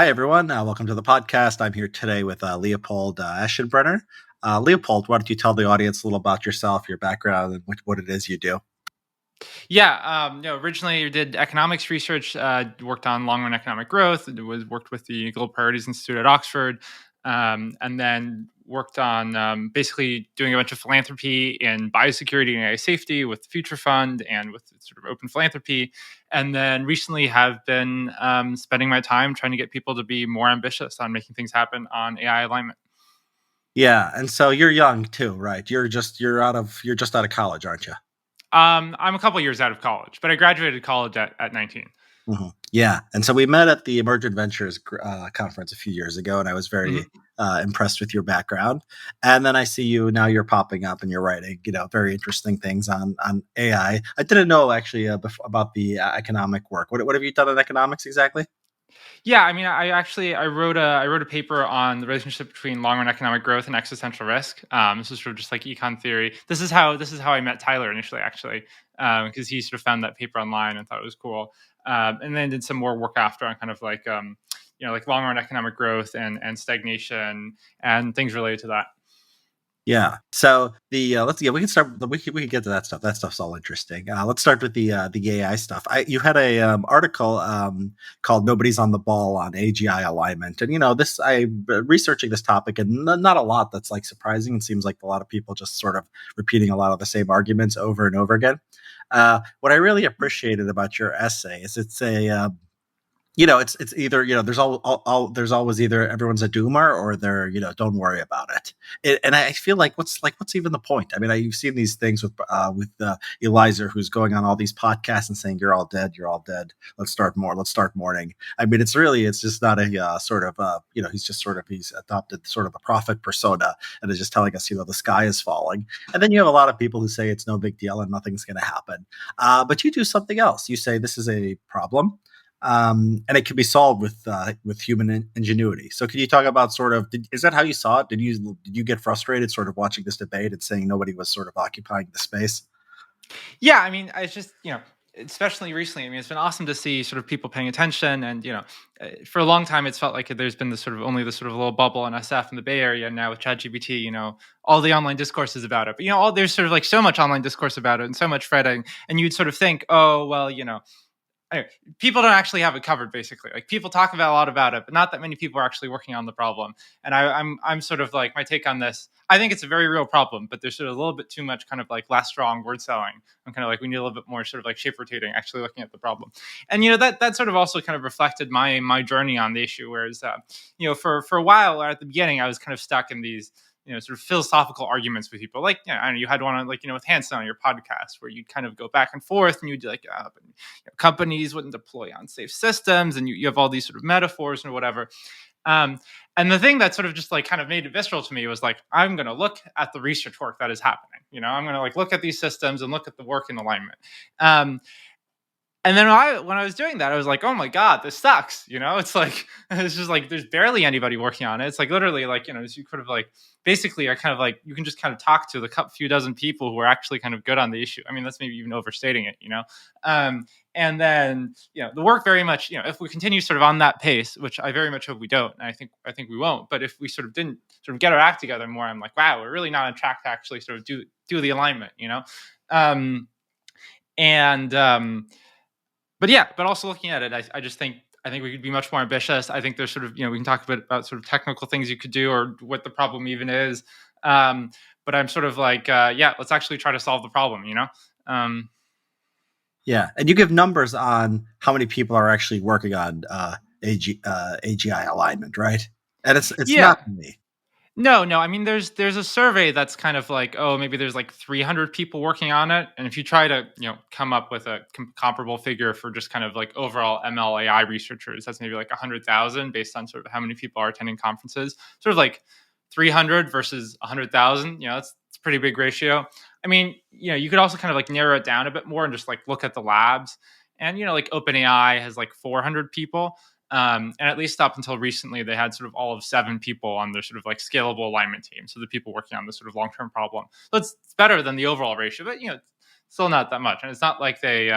Hi, everyone. Welcome to the podcast. I'm here today with Leopold Aschenbrenner. Leopold, why don't you tell the audience a little about yourself, your background, and what it is you do? Originally I did economics research, worked on long-run economic growth, worked with the Global Priorities Institute at Oxford, and then worked on basically doing a bunch of philanthropy in biosecurity and AI safety with the Future Fund and with sort of open philanthropy. And then recently have been spending my time trying to get people to be more ambitious on making things happen on AI alignment. Yeah, and so you're young too, right? You're just out of college, aren't you? I'm a couple years out of college, but I graduated college at 19. Yeah, and so we met at the Emergent Ventures conference a few years ago, and I was very Mhm. impressed with your background. And then I see you now; you're popping up and you're writing, very interesting things on AI. I didn't know actually about the economic work. What have you done in economics exactly? Yeah, I mean, I wrote a paper on the relationship between long run economic growth and existential risk. This is sort of just like econ theory. This is how I met Tyler initially, actually, because he sort of found that paper online and thought it was cool, and then did some more work after on kind of like like long run economic growth and stagnation and things related to that. Yeah. So we can start. We can get to that stuff. That stuff's all interesting. Let's start with the AI stuff. You had a article called "Nobody's on the Ball" on AGI alignment, and this I researching this topic, and not a lot that's like surprising. It seems like a lot of people just sort of repeating a lot of the same arguments over and over again. What I really appreciated about your essay is it's a it's either there's there's always either everyone's a doomer or they're don't worry about and I feel like what's even the point? I mean, you've seen these things with Eliza, who's going on all these podcasts and saying you're all dead, let's start mourning. I mean, it's just not a sort of he's adopted sort of a prophet persona and is just telling us the sky is falling. And then you have a lot of people who say it's no big deal and nothing's going to happen, but you do something else. You say this is a problem, and it can be solved with human ingenuity. So, can you talk about is that how you saw it? Did you get frustrated sort of watching this debate and saying nobody was sort of occupying the space? Yeah, I mean, I just, especially recently, I mean, it's been awesome to see sort of people paying attention. And, for a long time, it's felt like there's been this sort of little bubble in SF in the Bay Area. And now with ChatGPT, all the online discourse is about it. But, there's sort of like so much online discourse about it and so much fretting. And you'd sort of think, oh, well, anyway, people don't actually have it covered. Basically, like people talk about a lot about it, but not that many people are actually working on the problem. And I'm sort of like my take on this. I think it's a very real problem, but there's sort of a little bit too much kind of like less strong word selling. I'm kind of like we need a little bit more sort of like shape rotating, actually looking at the problem. And that sort of also kind of reflected my journey on the issue. Whereas for a while or at the beginning, I was kind of stuck in these sort of philosophical arguments with people. Like, I don't know, you had one on like, with Hanson on your podcast where you'd kind of go back and forth and you'd be like, companies wouldn't deploy unsafe systems, and you have all these sort of metaphors or whatever. Um, and the thing that sort of just like kind of made it visceral to me was like, I'm going to look at the research work that is happening. I'm going to like look at these systems and look at the work in alignment. Um, and then when I was doing that, I was like, oh my God, this sucks. It's like, it's just like, there's barely anybody working on it. It's like literally like, you could have like, basically are kind of like, you can just kind of talk to the few dozen people who are actually kind of good on the issue. I mean, that's maybe even overstating it. Um, and then, the work very much, if we continue sort of on that pace, which I very much hope we don't, and I think we won't, but if we sort of didn't sort of get our act together more, I'm like, wow, we're really not on track to actually sort of do the alignment. Um, and, but yeah, but also looking at it, I just think I think we could be much more ambitious. I think there's sort of we can talk a bit about sort of technical things you could do or what the problem even is. Um, but I'm sort of like, yeah, let's actually try to solve the problem. Um, Yeah, and you give numbers on how many people are actually working on AGI alignment, right? And it's yeah, not me. no, no. I mean, there's a survey that's kind of like, oh, maybe there's like 300 people working on it, and if you try to come up with a comparable figure for just kind of like overall ML AI researchers, that's maybe like 100,000 based on sort of how many people are attending conferences. Sort of like 300 versus 100,000. It's a pretty big ratio. I mean, you could also kind of like narrow it down a bit more and just like look at the labs, and like OpenAI has like 400 people. And at least up until recently, they had sort of all of 7 people on their sort of like scalable alignment team. So the people working on this sort of long-term problem. So it's better than the overall ratio, but still not that much. And it's not like they,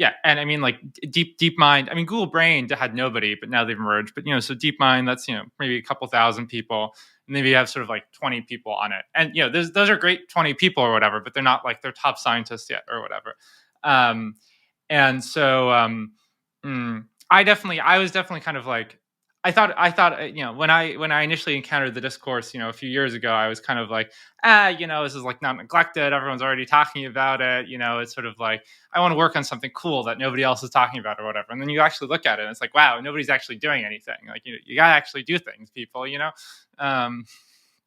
yeah, and I mean, like DeepMind. I mean, Google Brain had nobody, but now they've merged. But so DeepMind, that's maybe a couple thousand people, and maybe you have sort of like 20 people on it, and those are great 20 people or whatever, but they're not like they're top scientists yet or whatever. Um, and so I was definitely kind of like I thought when I initially encountered the discourse a few years ago, I was kind of like this is like not neglected, everyone's already talking about it, it's sort of like I want to work on something cool that nobody else is talking about or whatever. And then you actually look at it and it's like, wow, nobody's actually doing anything. Like you got to actually do things, people. um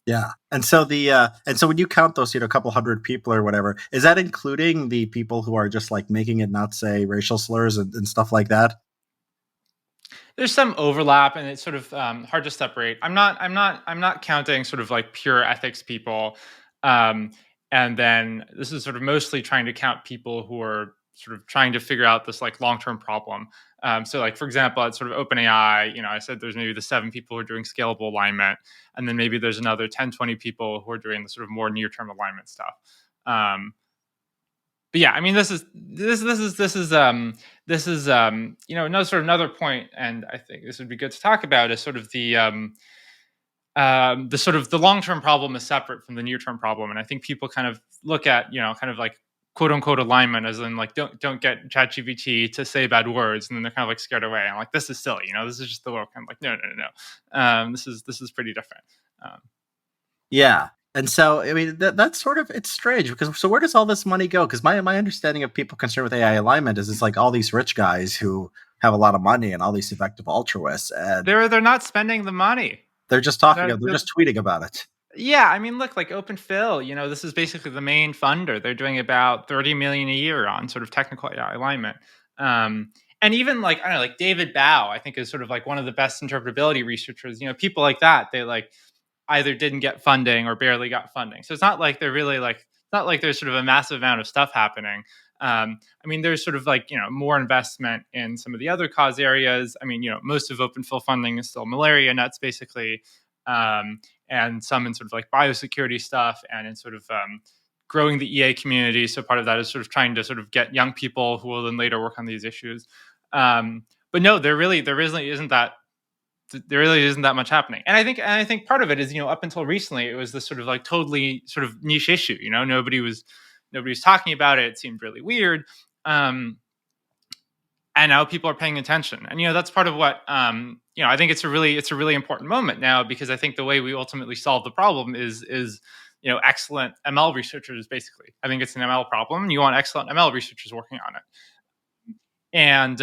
Yeah. And so when you count those, couple hundred people or whatever, is that including the people who are just like making it not say racial slurs and stuff like that? there's some overlap and it's sort of hard to separate. I'm not counting sort of like pure ethics people. um, and then this is sort of mostly trying to count people who are sort of trying to figure out this like long-term problem. So like for example at sort of OpenAI, I said there's maybe the 7 people who are doing scalable alignment, and then maybe there's another 10-20 people who are doing the sort of more near-term alignment stuff. um, but yeah, I mean, this is another point, and I think this would be good to talk about is sort of the sort of the long term problem is separate from the near term problem, and I think people kind of look at kind of like quote unquote alignment as in like don't get ChatGPT to say bad words, and then they're kind of like scared away. I'm like, this is silly, this is just the work. I'm like, no, no, no, no. This is pretty different. Um, Yeah. And so, I mean, that's sort of, it's strange because, so where does all this money go? Because my understanding of people concerned with AI alignment is it's like all these rich guys who have a lot of money and all these effective altruists, and they're not spending the money. they're just talking, They're, they're they're just tweeting about it. Yeah, I mean, look, like Open Phil, this is basically the main funder. They're doing about 30 million a year on sort of technical AI alignment. Um, and even like I don't know, like David Bao, I think is sort of like one of the best interpretability researchers. People like that, they like either didn't get funding or barely got funding. So it's not like they're really like it's not like there's sort of a massive amount of stuff happening. I mean, there's sort of like more investment in some of the other cause areas. I mean, most of Open Phil funding is still malaria nets, basically. And some in sort of like biosecurity stuff and in sort of growing the EA community. So part of that is sort of trying to sort of get young people who will then later work on these issues. But no, there really isn't that much happening. And I think part of it is, up until recently, it was this sort of like totally sort of niche issue. Nobody was talking about it. It seemed really weird. And now people are paying attention, and that's part of what I think it's a really important moment now, because I think the way we ultimately solve the problem is excellent ML researchers. Basically, I think it's an ML problem. You want excellent ML researchers working on it, and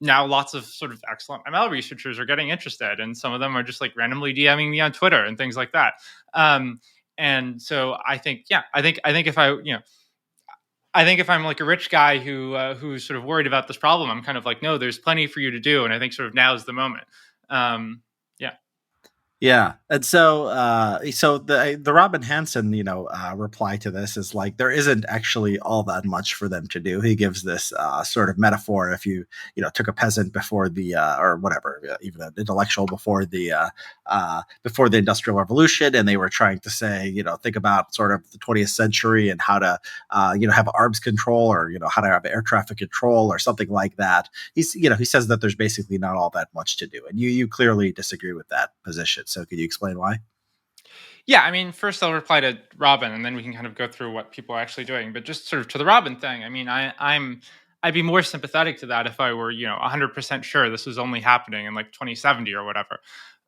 now lots of sort of excellent ML researchers are getting interested, and some of them are just like randomly DMing me on Twitter and things like that. And so I think, yeah, I think if I'm like a rich guy who's sort of worried about this problem, I'm kind of like, no, there's plenty for you to do, and I think sort of now is the moment. Yeah. Yeah, and so the Robin Hanson reply to this is like there isn't actually all that much for them to do. He gives this sort of metaphor: if you took a peasant before the or whatever, even an intellectual before the Industrial Revolution, and they were trying to say, think about sort of the 20th century and how to have arms control, or how to have air traffic control or something like that. He says that there's basically not all that much to do, and you clearly disagree with that position. So could you explain why? Yeah, I mean, first I'll reply to Robin, and then we can kind of go through what people are actually doing. But just sort of to the Robin thing, I mean, I'd be more sympathetic to that if I were 100% sure this was only happening in like 2070 or whatever.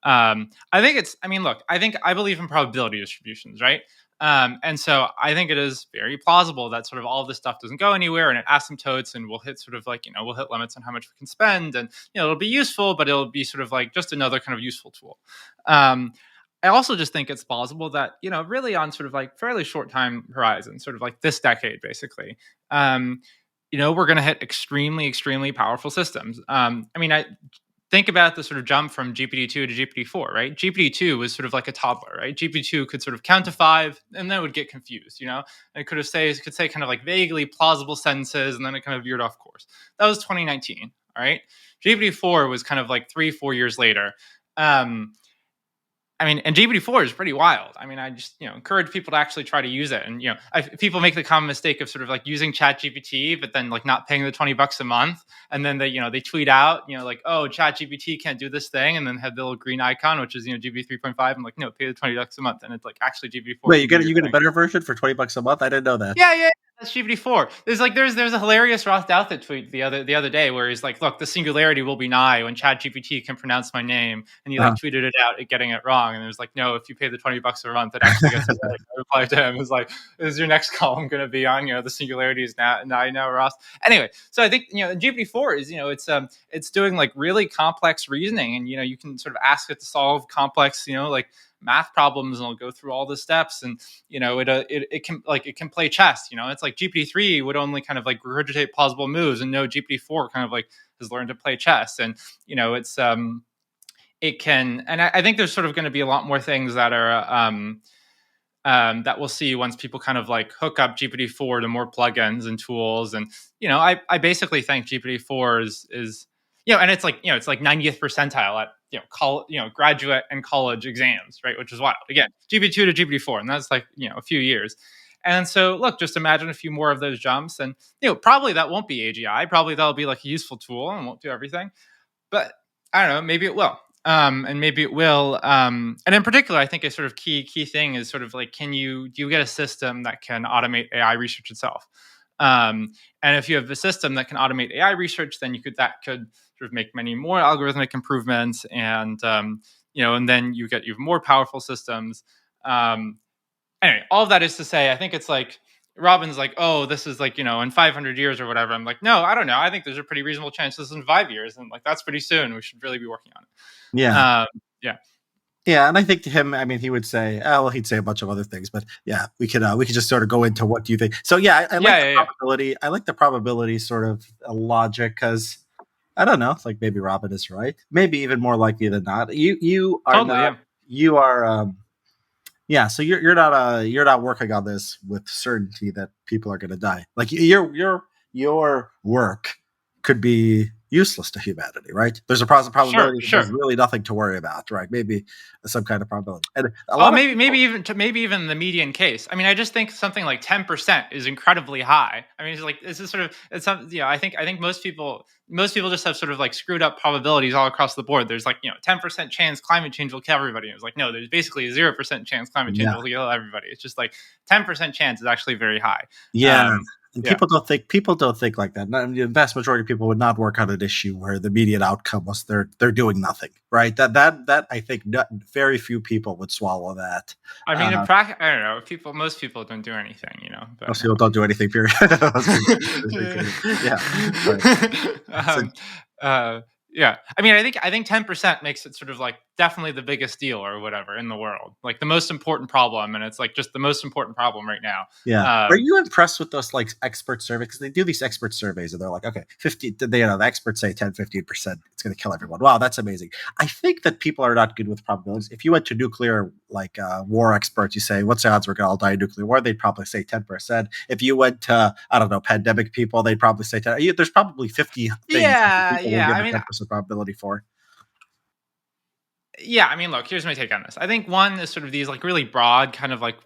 I think it's. I mean, look, I believe in probability distributions, right? And so I think it is very plausible that sort of all of this stuff doesn't go anywhere, and it asymptotes, and we'll hit sort of like we'll hit limits on how much we can spend, and it'll be useful, but it'll be sort of like just another kind of useful tool. Um, I also just think it's plausible that, really on sort of like fairly short time horizon, sort of like this decade, basically, um, we're going to hit extremely, extremely powerful systems. I mean, I think about the sort of jump from GPT-2 to GPT-4, right? GPT-2 was sort of like a toddler, right? GPT-2 could sort of count to 5 and then it would get confused, and it could say kind of like vaguely plausible sentences, and then it kind of veered off course. That was 2019, all right? GPT-4 was kind of like 3-4 years later. Um, I mean, and GPT-4 is pretty wild. I mean, I just encourage people to actually try to use it. And people make the common mistake of sort of like using Chat GPT, but then like not paying the $20 a month, and then they tweet out like, oh, Chat GPT can't do this thing, and then have the little green icon, which is GPT 3.5. I'm like, no, pay the $20 a month, and it's like actually GPT-4 Wait, can do your you get a thing. better version for $20 a month? I didn't know that. Yeah, yeah, that's GPT-4. There's a hilarious Ross Douthat tweet the other day where he's like, "Look, the singularity will be nigh when ChatGPT can pronounce my name," and he like Uh-huh. tweeted it out at getting it wrong, and it was like, "No, if you pay the $20 a month, it actually gets it right." I replied to him, "It was like, is your next column going to be on the singularity is now nigh now, Ross?" Anyway, so I think GPT-4 is it's doing like really complex reasoning, and you can sort of ask it to solve complex like math problems, and it'll go through all the steps, and it can play chess. It's like GPT-3 would only kind of like regurgitate plausible moves, and no, GPT-4 kind of like has learned to play chess. And it's it can, and I think there's sort of going to be a lot more things that are that we'll see once people kind of like hook up GPT-4 to more plugins and tools. And I basically think GPT-4 is and it's like 90th percentile at graduate and college exams, right? Which is wild. Again, GPT-2 to GPT-4, and that's like a few years. And so, look, just imagine a few more of those jumps, and probably that won't be AGI. Probably that'll be like a useful tool and won't do everything. But I don't know. Maybe it will. And maybe it will. And in particular, I think a sort of key thing is sort of like, do you get a system that can automate AI research itself? And if you have a system that can automate AI research, then that could sort of make many more algorithmic improvements, and and then you get even more powerful systems. Anyway, all of that is to say, I think it's like Robin's like, oh, this is like in 500 years or whatever. I'm like, no, I don't know. I think there's a pretty reasonable chance this is in 5 years, and like that's pretty soon. We should really be working on it. Yeah. Yeah. Yeah, and I think to him, I mean, he would say, oh, well, he'd say a bunch of other things, but yeah, we could just sort of go into what do you think. So yeah, I like Yeah, the yeah, yeah. probability. I like the probability sort of logic because I don't know, like maybe Robin is right, maybe even more likely than not. You are Totally, not. yeah. You are. Yeah, so you're not working on this with certainty that people are going to die. Like your work could be useless to humanity, right? There's a Sure, probability that there's sure. really nothing to worry about, right? Maybe some kind of probability, and a Oh, lot of maybe even the median case. I mean, I just think something like 10% is incredibly high. I mean, it's like this is sort of it's some I think most people just have sort of like screwed up probabilities all across the board. There's like 10% chance climate change will kill everybody. It was like, no, there's basically a 0% chance climate change yeah. will kill everybody. It's just like 10% chance is actually very high. Yeah, Um, and yeah. people don't think like that. The vast majority of people would not work on an issue where the immediate outcome was they're doing nothing, right? That I think very few people would swallow that. I mean, Uh, I don't know. Most people don't do anything, but Most people don't do anything. Period. Yeah, right. So um, uh, yeah. I mean, I think 10% makes it sort of like definitely the biggest deal or whatever in the world, like the most important problem, and it's like just the most important problem right now. yeah. Are Um, you impressed with those like expert surveys? Because they do these expert surveys and they're like, okay, 50, the experts say 10-15%, it's going to kill everyone. Wow, that's amazing. I think that people are not good with probabilities. If you went to nuclear, like war experts, you say, what's the odds we're going to all die in nuclear war? They'd probably say 10%. If you went to, I don't know, pandemic people, they'd probably say 10. There's probably 50 things that yeah, people will yeah. give I a mean, 10% probability for. yeah, I mean, look, here's my take on this. I think one is sort of these like really broad kind of like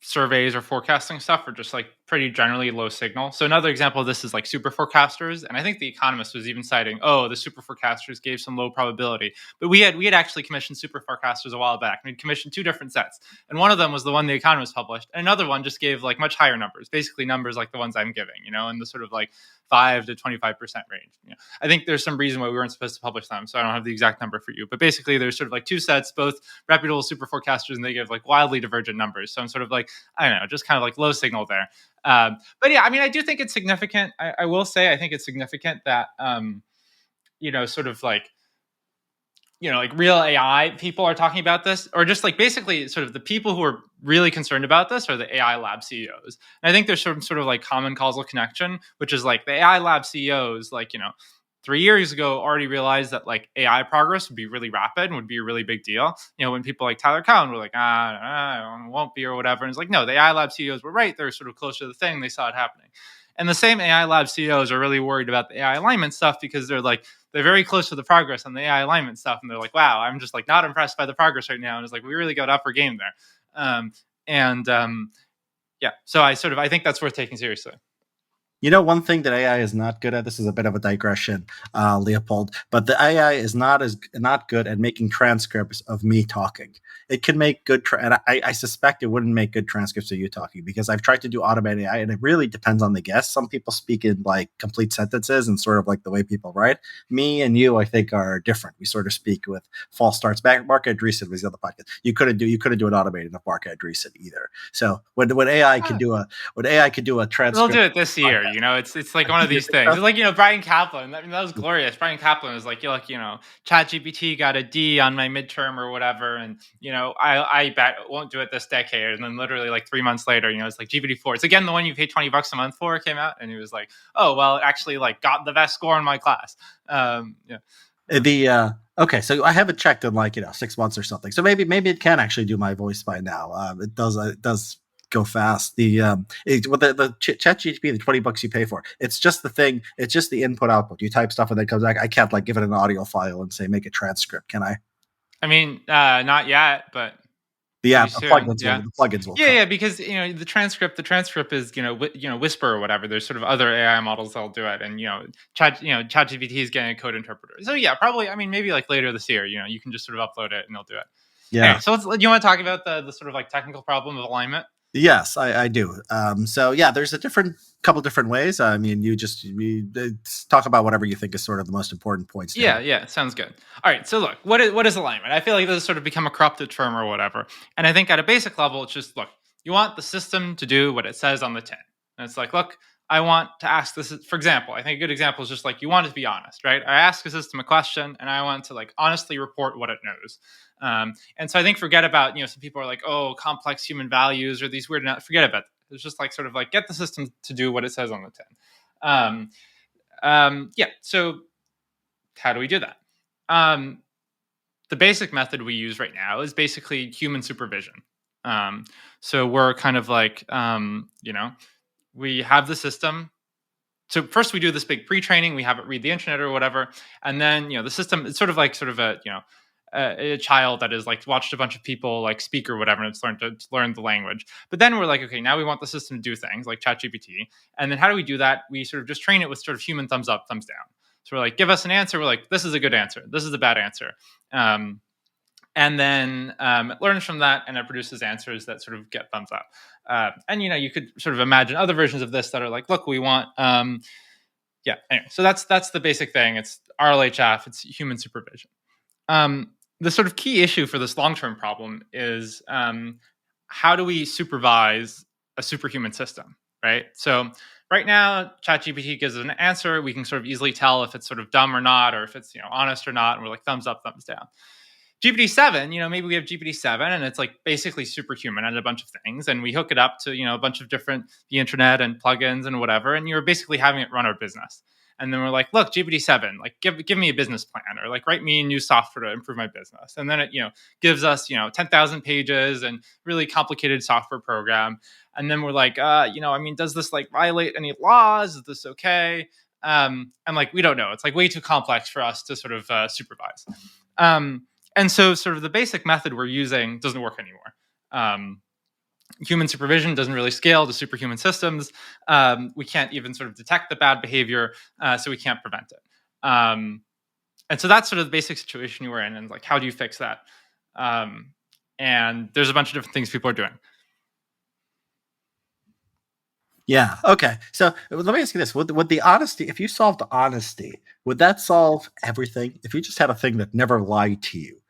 surveys or forecasting stuff are just like pretty generally low signal. So another example of this is like super forecasters, and I think the Economist was even citing, oh, the super forecasters gave some low probability. But we had actually commissioned super forecasters a while back. We'd commissioned two different sets, and one of them was the one the Economist published, and another one just gave like much higher numbers, basically numbers like the ones I'm giving, in the sort of like 5 to 25% range. I think there's some reason why we weren't supposed to publish them, so I don't have the exact number for you. But basically, there's sort of like two sets, both reputable super forecasters, and they give like wildly divergent numbers. So I'm sort of like, I don't know, just kind of like low signal there. But yeah, I mean, I do think it's significant. I will say, I think it's significant that, sort of like, like real AI people are talking about this, or just like basically sort of the people who are really concerned about this are the AI lab CEOs. And I think there's sort of like common causal connection, which is like the AI lab CEOs, like, 3 years ago already realized that like AI progress would be really rapid and would be a really big deal. When people like Tyler Cowen were like, it won't be or whatever. And it's like, no, the AI lab CEOs were right. They're sort of close to the thing. They saw it happening. And the same AI lab CEOs are really worried about the AI alignment stuff because they're like, they're very close to the progress on the AI alignment stuff, and they're like, wow, I'm just like not impressed by the progress right now. And it's like we really got up our game there. And Yeah, so I think that's worth taking seriously. One thing that AI is not good at. This is a bit of a digression, Leopold, but the AI is not good at making transcripts of me talking. It can make good, and I suspect it wouldn't make good transcripts of you talking because I've tried to do automated AI, and it really depends on the guest. Some people speak in like complete sentences and sort of like the way people write. Me and you, I think, are different. We sort of speak with false starts. Back Mark Andreessen was the other podcast. You couldn't do an automated of Mark Andreessen either. So when AI could do a They'll do transcript. it this year. It's like one of You these think things. so? It's like Brian Kaplan. I mean, that was glorious. Brian Kaplan was like, ChatGPT got a D on my midterm or whatever, and I bet it won't do it this decade. And then literally like 3 months later, it's like GPT-4. It's again the one you pay $20 a month for. Came out, and he was like, oh well, it actually like got the best score in my class. Yeah. The Okay, so I haven't checked in like 6 months or something. So maybe it can actually do my voice by now. It does go fast. With the chat GTP, the $20 you pay for, it's just the thing. It's just the input output. You type stuff and then it comes back. I can't like give it an audio file and say make a transcript, can I? I mean, not yet, but The pretty app, the soon. plugins will Yeah. the plugins will Yeah, come. yeah, because the transcript is Whisper or whatever. There's sort of other AI models that'll do it, and ChatGPT is getting a code interpreter. So yeah, probably. I mean, maybe like later this year, you can just sort of upload it and they'll do it. Yeah. Anyway, so you want to talk about the sort of like technical problem of alignment? Yes, I do. So yeah, there's a couple different ways. I mean, talk about whatever you think is sort of the most important points to hit. Yeah, yeah, sounds good. All right, so look, what is alignment? I feel like this has sort of become a corrupted term or whatever. And I think at a basic level, it's just look, you want the system to do what it says on the tin. And it's like, look, I want to ask this. For example, I think a good example is just like you want it to be honest, right? I ask a system a question, and I want to like honestly report what it knows. And so I think forget about some people are like, oh, complex human values or these weird. Forget about it. It's just like sort of like get the system to do what it says on the tin. Yeah. So how do we do that? Um, the basic method we use right now is basically human supervision. So we're kind of like, we have the system. So first we do this big pre-training. We have it read the internet or whatever, and then the system. It's sort of a child that has like watched a bunch of people like speak or whatever, and it's learned to learn the language. But then we're like, okay, now we want the system to do things like ChatGPT, and then how do we do that? We sort of just train it with sort of human thumbs up, thumbs down. So we're like, give us an answer. We're like, this is a good answer. This is a bad answer. And then it learns from that and it produces answers that sort of get thumbs up. And you could sort of imagine other versions of this that are like, look, we want, yeah. Anyway, so that's the basic thing. It's RLHF. It's human supervision. The sort of key issue for this long-term problem is how do we supervise a superhuman system, right? So right now, ChatGPT gives us an answer. We can sort of easily tell if it's sort of dumb or not, or if it's honest or not, and we're like thumbs up, thumbs down. GPT-7, maybe we have GPT-7 and it's like basically superhuman at a bunch of things. And we hook it up to, a bunch of different, the internet and plugins and whatever. And you're basically having it run our business. And then we're like, look, GPT-7, like give me a business plan or like write me new software to improve my business. And then it, gives us, 10,000 pages and really complicated software program. And then we're like, does this like violate any laws? Is this okay? And like, we don't know. It's like way too complex for us to sort of supervise. And so sort of the basic method we're using doesn't work anymore. Human supervision doesn't really scale to superhuman systems. We can't even sort of detect the bad behavior, so we can't prevent it. And so that's sort of the basic situation you were in, and like, how do you fix that? And there's a bunch of different things people are doing. Yeah. Okay. So let me ask you this: would the honesty, if you solved honesty, would that solve everything? If you just had a thing that never lied to you,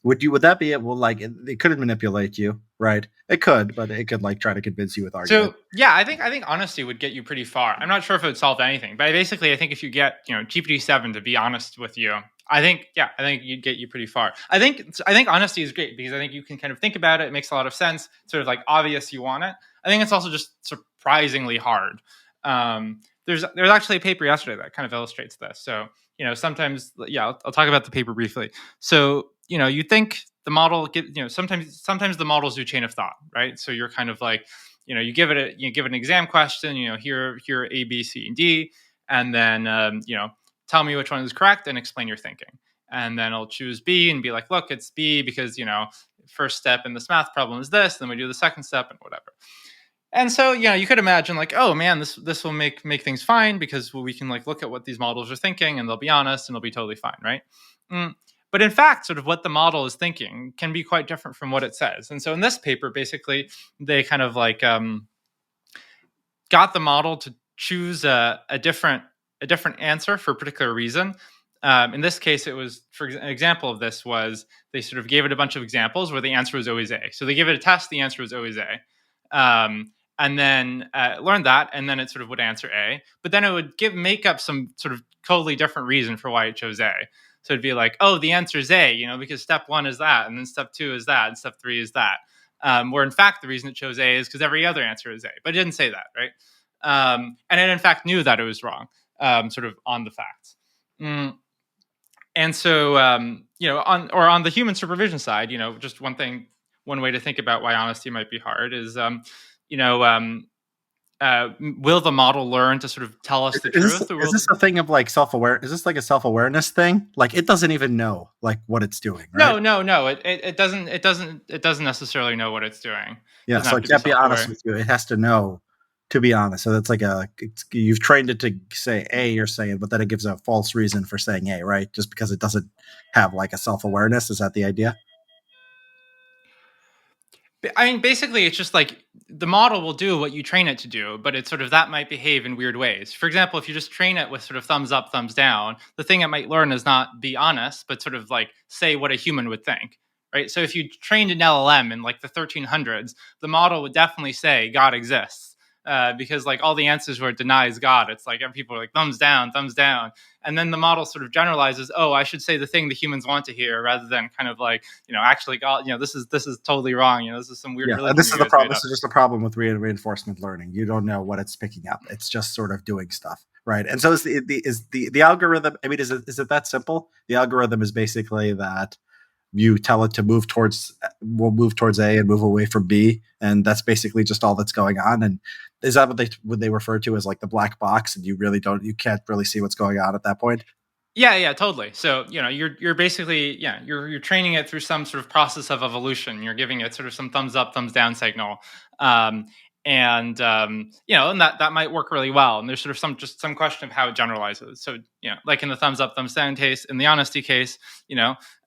would that be it? Well, like it couldn't manipulate you, right? It could, but it could like try to convince you with argument. So yeah, I think honesty would get you pretty far. I'm not sure if it would solve anything, but basically, I think if you get GPT-7 to be honest with you, I think you'd get you pretty far. I think honesty is great because I think you can kind of think about it. It makes a lot of sense. It's sort of like obvious you want it. I think it's also just surprisingly hard. There's actually a paper yesterday that kind of illustrates this. So sometimes, yeah, I'll talk about the paper briefly. So you think the model sometimes the models do chain of thought, right? So you're kind of like you give it an exam question, here A, B, C, and D, and then tell me which one is correct and explain your thinking. And then I'll choose B and be like, look, it's B because, first step in this math problem is this, then we do the second step and whatever. And so, you could imagine like, oh man, this will make things fine because we can like look at what these models are thinking and they'll be honest and they'll be totally fine, right? Mm. But in fact, sort of what the model is thinking can be quite different from what it says. And so in this paper, basically, they kind of like got the model to choose a different answer for a particular reason. In this case, it was, for an example of this was they sort of gave it a bunch of examples where the answer was always A. So they gave it a test, the answer was always A. And then learned that, and then it sort of would answer A. But then it would make up some sort of totally different reason for why it chose A. So it'd be like, oh, the answer is A, because step 1 is that, and then step 2 is that, and step 3 is that. Where in fact, the reason it chose A is because every other answer is A. But it didn't say that, right? And it in fact knew that it was wrong, sort of on the facts. And so, on the human supervision side, just one way to think about why honesty might be hard is, will the model learn to sort of tell us the truth? Is this a thing of like self-aware? Is this like a self-awareness thing? Like it doesn't even know like what it's doing, right? No. It doesn't necessarily know what it's doing. Yeah, so it can't be honest with you. It has to know to be honest. So that's like you've trained it to say A, you're saying, but then it gives a false reason for saying A, right? Just because it doesn't have like a self-awareness. Is that the idea? I mean, basically, it's just like the model will do what you train it to do, but it's sort of that might behave in weird ways. For example, if you just train it with sort of thumbs up, thumbs down, the thing it might learn is not be honest, but sort of like say what a human would think, right? So if you trained an LLM in like the 1300s, the model would definitely say God exists. Because like all the answers where it denies God, it's like people are like thumbs down, and then the model sort of generalizes, oh, I should say the thing the humans want to hear, rather than kind of like actually God, this is totally wrong. This is some weird religion. This is the problem. This is just a problem with reinforcement learning. You don't know what it's picking up. It's just sort of doing stuff, right? And so is the algorithm. I mean, is it that simple? The algorithm is basically that you tell it to move towards A and move away from B, and that's basically just all that's going on. And is that what they refer to as like the black box? And you can't really see what's going on at that point. Yeah, totally. So you're basically you're training it through some sort of process of evolution. You're giving it sort of some thumbs up, thumbs down signal, and that might work really well. And there's sort of some question of how it generalizes. So like in the thumbs up, thumbs down case, in the honesty case,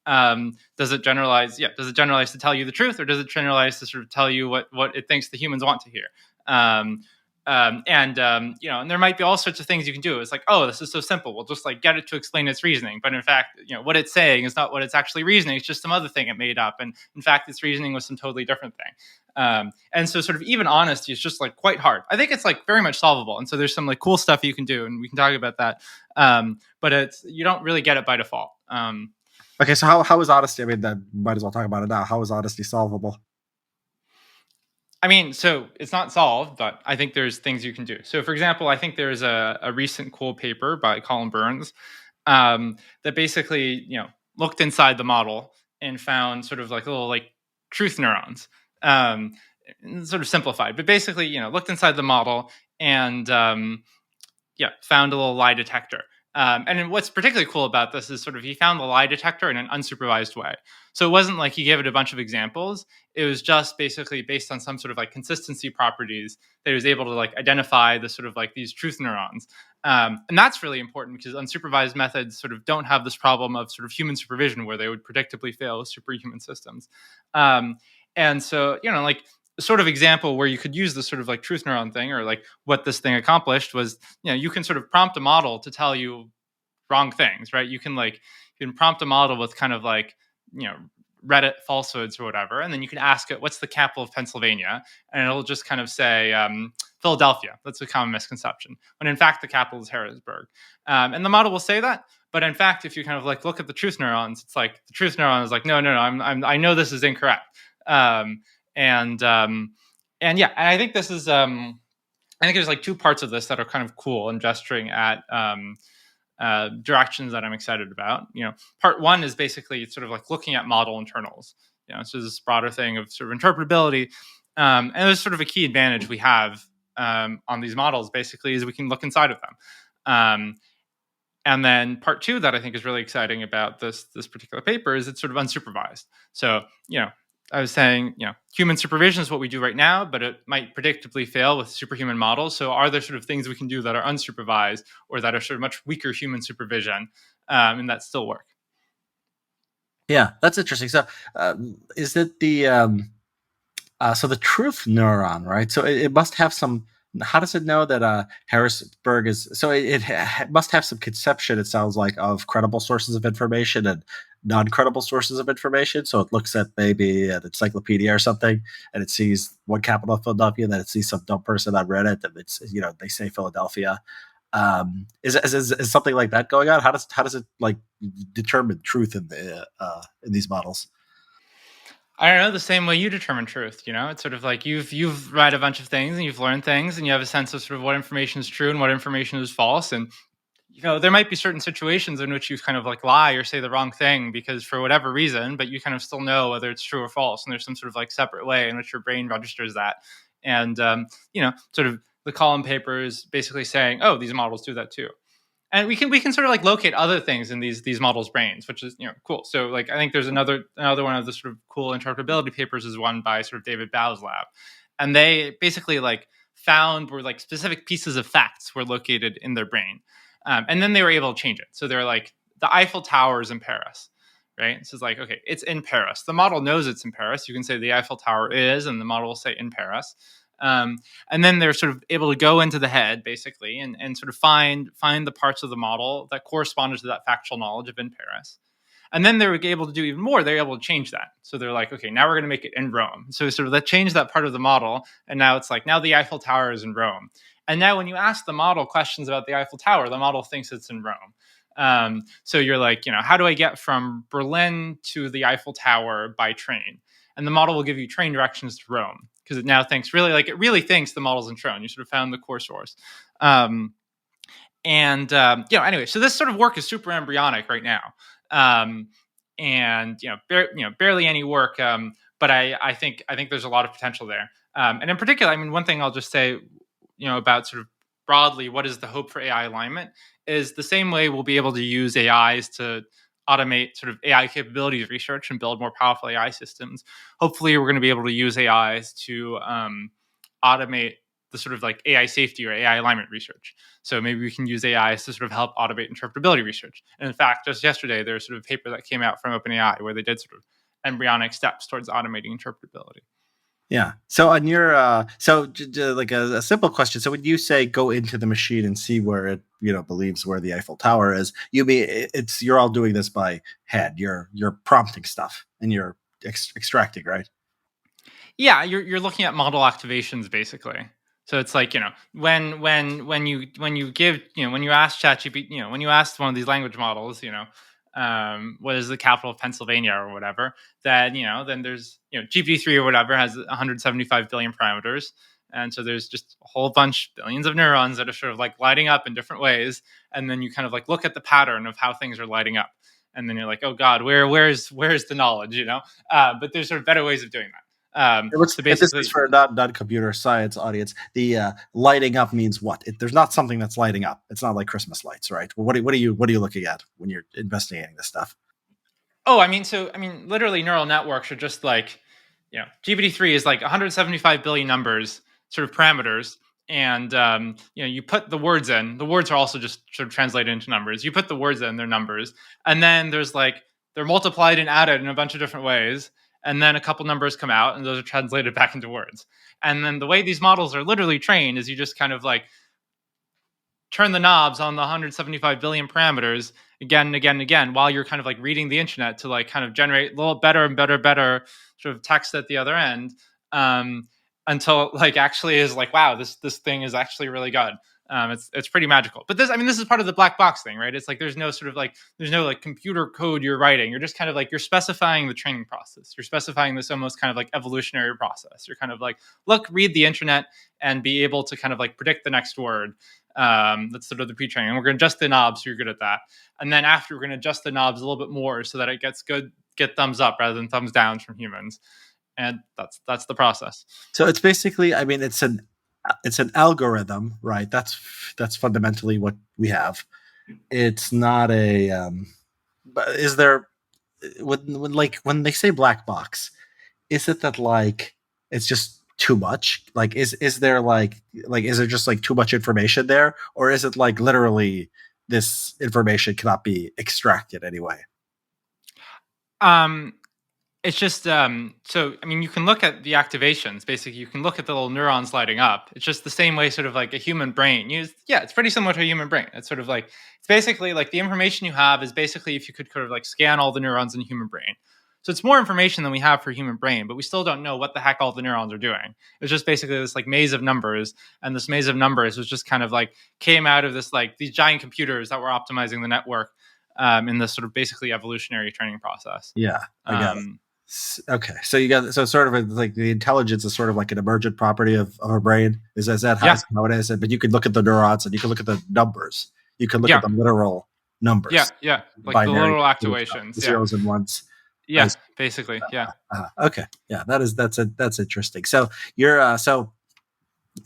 does it generalize? Yeah, does it generalize to tell you the truth, or does it generalize to sort of tell you what it thinks the humans want to hear? And there might be all sorts of things you can do. It's like, oh, this is so simple. We'll just like get it to explain its reasoning. But in fact, what it's saying is not what it's actually reasoning. It's just some other thing it made up. And in fact, its reasoning was some totally different thing. And so sort of even honesty is just like quite hard. I think it's like very much solvable. And so there's some like cool stuff you can do, and we can talk about that. But you don't really get it by default. Okay, so how is honesty? I mean, that might as well talk about it now. How is honesty solvable? I mean, so it's not solved, but I think there's things you can do. So, for example, I think there's a recent cool paper by Colin Burns that basically, looked inside the model and found sort of like little like truth neurons, sort of simplified, but basically, looked inside the model and found a little lie detector. And what's particularly cool about this is sort of he found the lie detector in an unsupervised way. So it wasn't like he gave it a bunch of examples. It was just basically based on some sort of like consistency properties that he was able to like identify the sort of like these truth neurons. And that's really important because unsupervised methods sort of don't have this problem of sort of human supervision where they would predictably fail with superhuman systems. And so, like the sort of example where you could use this sort of like truth neuron thing, or like what this thing accomplished was, you can sort of prompt a model to tell you wrong things, right? You can prompt a model with kind of like, Reddit falsehoods or whatever. And then you can ask it, what's the capital of Pennsylvania? And it'll just kind of say, Philadelphia. That's a common misconception. When in fact, the capital is Harrisburg. And the model will say that. But in fact, if you kind of like look at the truth neurons, it's like the truth neuron is like, no, I know this is incorrect. And yeah, and I think this is, I think there's like two parts of this that are kind of cool and gesturing at directions that I'm excited about. Part one is basically sort of like looking at model internals. So this broader thing of sort of interpretability, and there's sort of a key advantage we have on these models. Basically, is we can look inside of them. And then part two that I think is really exciting about this particular paper is it's sort of unsupervised. So, I was saying, human supervision is what we do right now, but it might predictably fail with superhuman models. So, are there sort of things we can do that are unsupervised or that are sort of much weaker human supervision, and that still work? Yeah, that's interesting. So, is it so the truth neuron, right? So it must have some. How does it know that Harrisburg is? So it must have some conception. It sounds like of credible sources of information and non-credible sources of information. So it looks at maybe an encyclopedia or something, and it sees one capital of Philadelphia, and then it sees some dumb person on Reddit, and it's they say Philadelphia. Is something like that going on? How does it like determine truth in these models? I don't know, the same way you determine truth. It's sort of like you've read a bunch of things and you've learned things and you have a sense of sort of what information is true and what information is false. And there might be certain situations in which you kind of like lie or say the wrong thing because for whatever reason, but you kind of still know whether it's true or false. And there's some sort of like separate way in which your brain registers that. And sort of the column paper is basically saying, oh, these models do that too. And we can sort of like locate other things in these models' brains, which is cool. So like I think there's another one of the sort of cool interpretability papers is one by sort of David Bau's lab, and they basically like found where like specific pieces of facts were located in their brain, and then they were able to change it. So they're like the Eiffel Tower is in Paris, right? So it's like okay, it's in Paris. The model knows it's in Paris. You can say the Eiffel Tower is, and the model will say in Paris. Um, and then they're sort of able to go into the head basically and sort of find the parts of the model that corresponded to that factual knowledge of in Paris. And then they were able to do even more. They're able to change that. So they're like, okay, now we're going to make it in Rome. So sort of that changed that part of the model. And now it's like, now the Eiffel Tower is in Rome. And now when you ask the model questions about the Eiffel Tower, the model thinks it's in Rome. So you're like, how do I get from Berlin to the Eiffel Tower by train? And the model will give you train directions to Rome because it now thinks it really thinks the model's in Rome. You sort of found the core source. Anyway, so this sort of work is super embryonic right now. Um, and barely any work. But I think there's a lot of potential there. And in particular, I mean, one thing I'll just say, about sort of broadly, what is the hope for AI alignment is the same way we'll be able to use AIs to automate sort of AI capabilities research and build more powerful AI systems. Hopefully, we're going to be able to use AIs to automate the sort of like AI safety or AI alignment research. So maybe we can use AIs to sort of help automate interpretability research. And in fact, just yesterday, there's sort of a paper that came out from OpenAI where they did sort of embryonic steps towards automating interpretability. Yeah. So on your like a simple question. So when you say go into the machine and see where it believes where the Eiffel Tower is, you mean it's you're all doing this by head. You're prompting stuff and you're extracting, right? Yeah, you're looking at model activations basically. So it's like when you give when you ask ChatGPT when you ask one of these language models what is the capital of Pennsylvania or whatever, then then there's GPT-3 or whatever has 175 billion parameters, and so there's just a whole bunch billions of neurons that are sort of like lighting up in different ways, and then you kind of like look at the pattern of how things are lighting up, and then you're like, oh God, where's the knowledge, but there's sort of better ways of doing that. So And this is basically, for a non-computer science audience. The lighting up means what? There's not something that's lighting up. It's not like Christmas lights, right? What are you looking at when you're investigating this stuff? oh, literally neural networks are just like, GPT-3 is like 175 billion numbers, sort of parameters, and you put the words in. The words are also just sort of translated into numbers. You put the words in, they're numbers, and then there's like they're multiplied and added in a bunch of different ways, and then a couple numbers come out, and those are translated back into words. And then the way these models are literally trained is you just kind of like turn the knobs on the 175 billion parameters again and again and again while you're kind of like reading the internet to like kind of generate a little better and better sort of text at the other end, um, until like actually is like, wow, this thing is actually really good. It's pretty magical. But this is part of the black box thing, right? It's like there's no like computer code you're writing. You're just kind of like you're specifying the training process. You're specifying this almost kind of like evolutionary process. You're kind of like, look, read the internet and be able to kind of like predict the next word. That's sort of the pre-training. And we're going to adjust the knobs so you're good at that. And then after, we're going to adjust the knobs a little bit more so that it get thumbs up rather than thumbs down from humans. And that's the process. So it's basically, I mean, it's an algorithm, right? That's fundamentally what we have. it's not a. But is there when they say black box? Is it that like it's just too much? Like is there like is there just like too much information there, or is it like literally this information cannot be extracted anyway? Um, It's just so I mean you can look at the activations. Basically, you can look at the little neurons lighting up. It's just the same way, sort of like a human brain. Yeah, it's pretty similar to a human brain. It's sort of like it's basically like the information you have is basically if you could sort of like scan all the neurons in the human brain. So it's more information than we have for a human brain, but we still don't know what the heck all the neurons are doing. It's just basically this like maze of numbers, and this maze of numbers was just kind of like came out of this like these giant computers that were optimizing the network in this sort of basically evolutionary training process. Yeah, I got it. Um, Okay, so you got so sort of like the intelligence is sort of like an emergent property of our brain. yeah, Is that how it is? But you can look at the neurons and you can look at the numbers. You can look at yeah, the literal yeah, numbers, yeah. Like the binary little stuff, actuations. Yeah, zeros and ones. I yeah. Basically, yeah, Okay, yeah, that's interesting. So you're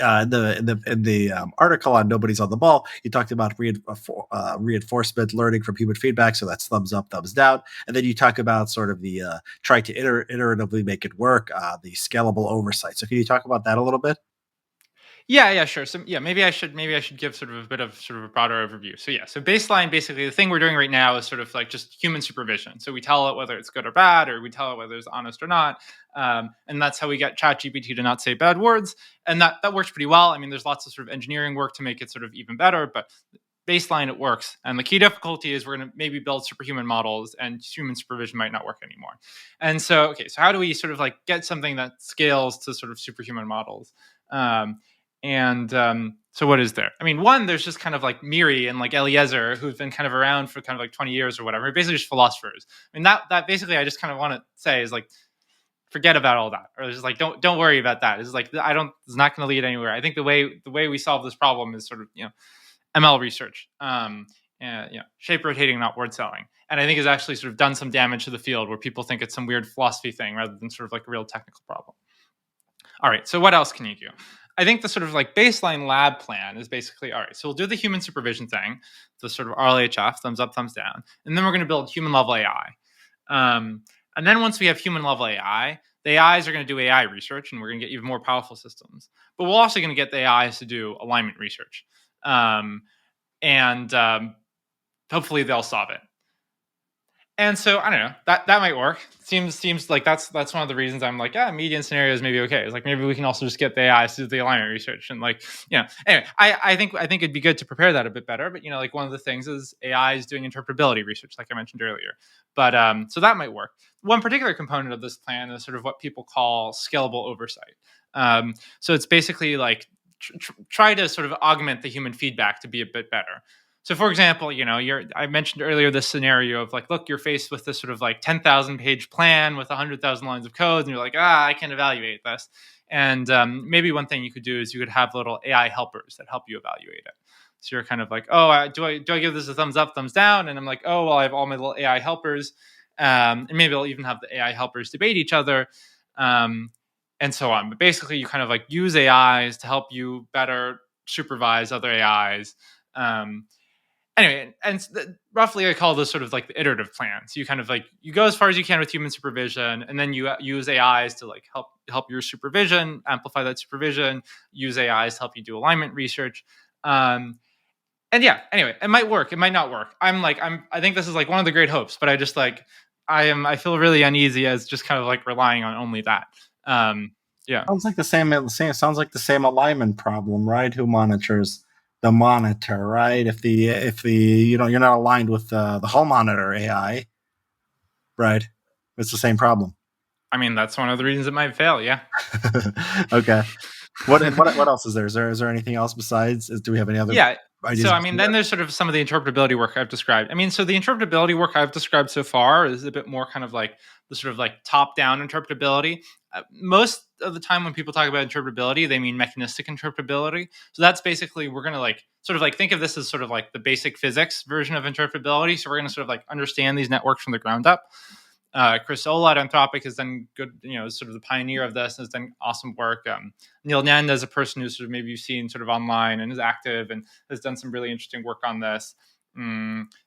in the article on Nobody's on the Ball, you talked about reinforcement learning from human feedback. So that's thumbs up, thumbs down, and then you talk about sort of the try to iteratively make it work, the scalable oversight. So can you talk about that a little bit? yeah, yeah. Sure. So yeah, maybe I should give sort of a bit of sort of a broader overview. So yeah, so baseline basically the thing we're doing right now is sort of like just human supervision. So we tell it whether it's good or bad, or we tell it whether it's honest or not, and that's how we get ChatGPT to not say bad words, and that works pretty well. I mean, there's lots of sort of engineering work to make it sort of even better, but baseline it works. And the key difficulty is we're going to maybe build superhuman models, and human supervision might not work anymore. And so okay, so how do we sort of like get something that scales to sort of superhuman models? um, so what is there? I mean, one, there's just kind of like Miri and like Eliezer, who've been kind of around for kind of like 20 years or whatever, basically just philosophers. I mean, that basically I just kind of want to say is like forget about all that, or just like don't worry about that. It's like I don't it's not going to lead anywhere. I think the way we solve this problem is sort of ML research, and shape rotating, not word selling. And I think has actually sort of done some damage to the field where people think it's some weird philosophy thing rather than sort of like a real technical problem. All right, so what else can you do? I think the sort of like baseline lab plan is basically all right. So we'll do the human supervision thing, the sort of RLHF, thumbs up, thumbs down, and then we're going to build human level AI. And then once we have human level AI, the AIs are going to do AI research, and we're going to get even more powerful systems. But we're also going to get the AIs to do alignment research, and hopefully they'll solve it. And so I don't know that might work. Seems like that's one of the reasons I'm like, yeah, median scenario is maybe okay. It's like maybe we can also just get the AI to do the alignment research and like Anyway, I think it'd be good to prepare that a bit better. But like one of the things is AI is doing interpretability research, like I mentioned earlier. But so that might work. One particular component of this plan is sort of what people call scalable oversight. So it's basically like try to sort of augment the human feedback to be a bit better. So, for example, I mentioned earlier this scenario of like, look, you're faced with this sort of like 10,000 page plan with 100,000 lines of code, and you're like, I can evaluate this. And maybe one thing you could do is you could have little AI helpers that help you evaluate it. So you're kind of like, oh, do I give this a thumbs up, thumbs down? And I'm like, oh, well, I have all my little AI helpers, and maybe I'll even have the AI helpers debate each other, um, and so on. But basically, you kind of like use AIs to help you better supervise other AIs. Um, Anyway, and roughly I call this sort of like the iterative plan. So you kind of like you go as far as you can with human supervision, and then you use AIs to like help your supervision, amplify that supervision. Use AIs to help you do alignment research. And yeah, anyway, it might work, it might not work. I think this is like one of the great hopes, but I just like I feel really uneasy as just kind of like relying on only that. Um, yeah. Sounds like the same. Sounds like the same alignment problem, right? Who monitors the monitor, right? If the you're not aligned with the hall monitor AI, right? It's the same problem. I mean, that's one of the reasons it might fail. Yeah. Okay. What else is there? Is there anything else besides? Do we have any other Yeah. So, ideas? I mean, then there's sort of some of the interpretability work I've described. I mean, so the interpretability work I've described so far is a bit more kind of like the sort of like top down interpretability. Most of the time when people talk about interpretability, they mean mechanistic interpretability. So that's basically, we're going to like sort of like think of this as sort of like the basic physics version of interpretability. So we're going to sort of like understand these networks from the ground up. Chris Olah at Anthropic has done good, sort of the pioneer of this, has done awesome work. Neil Nanda is a person who sort of maybe you've seen sort of online and is active and has done some really interesting work on this.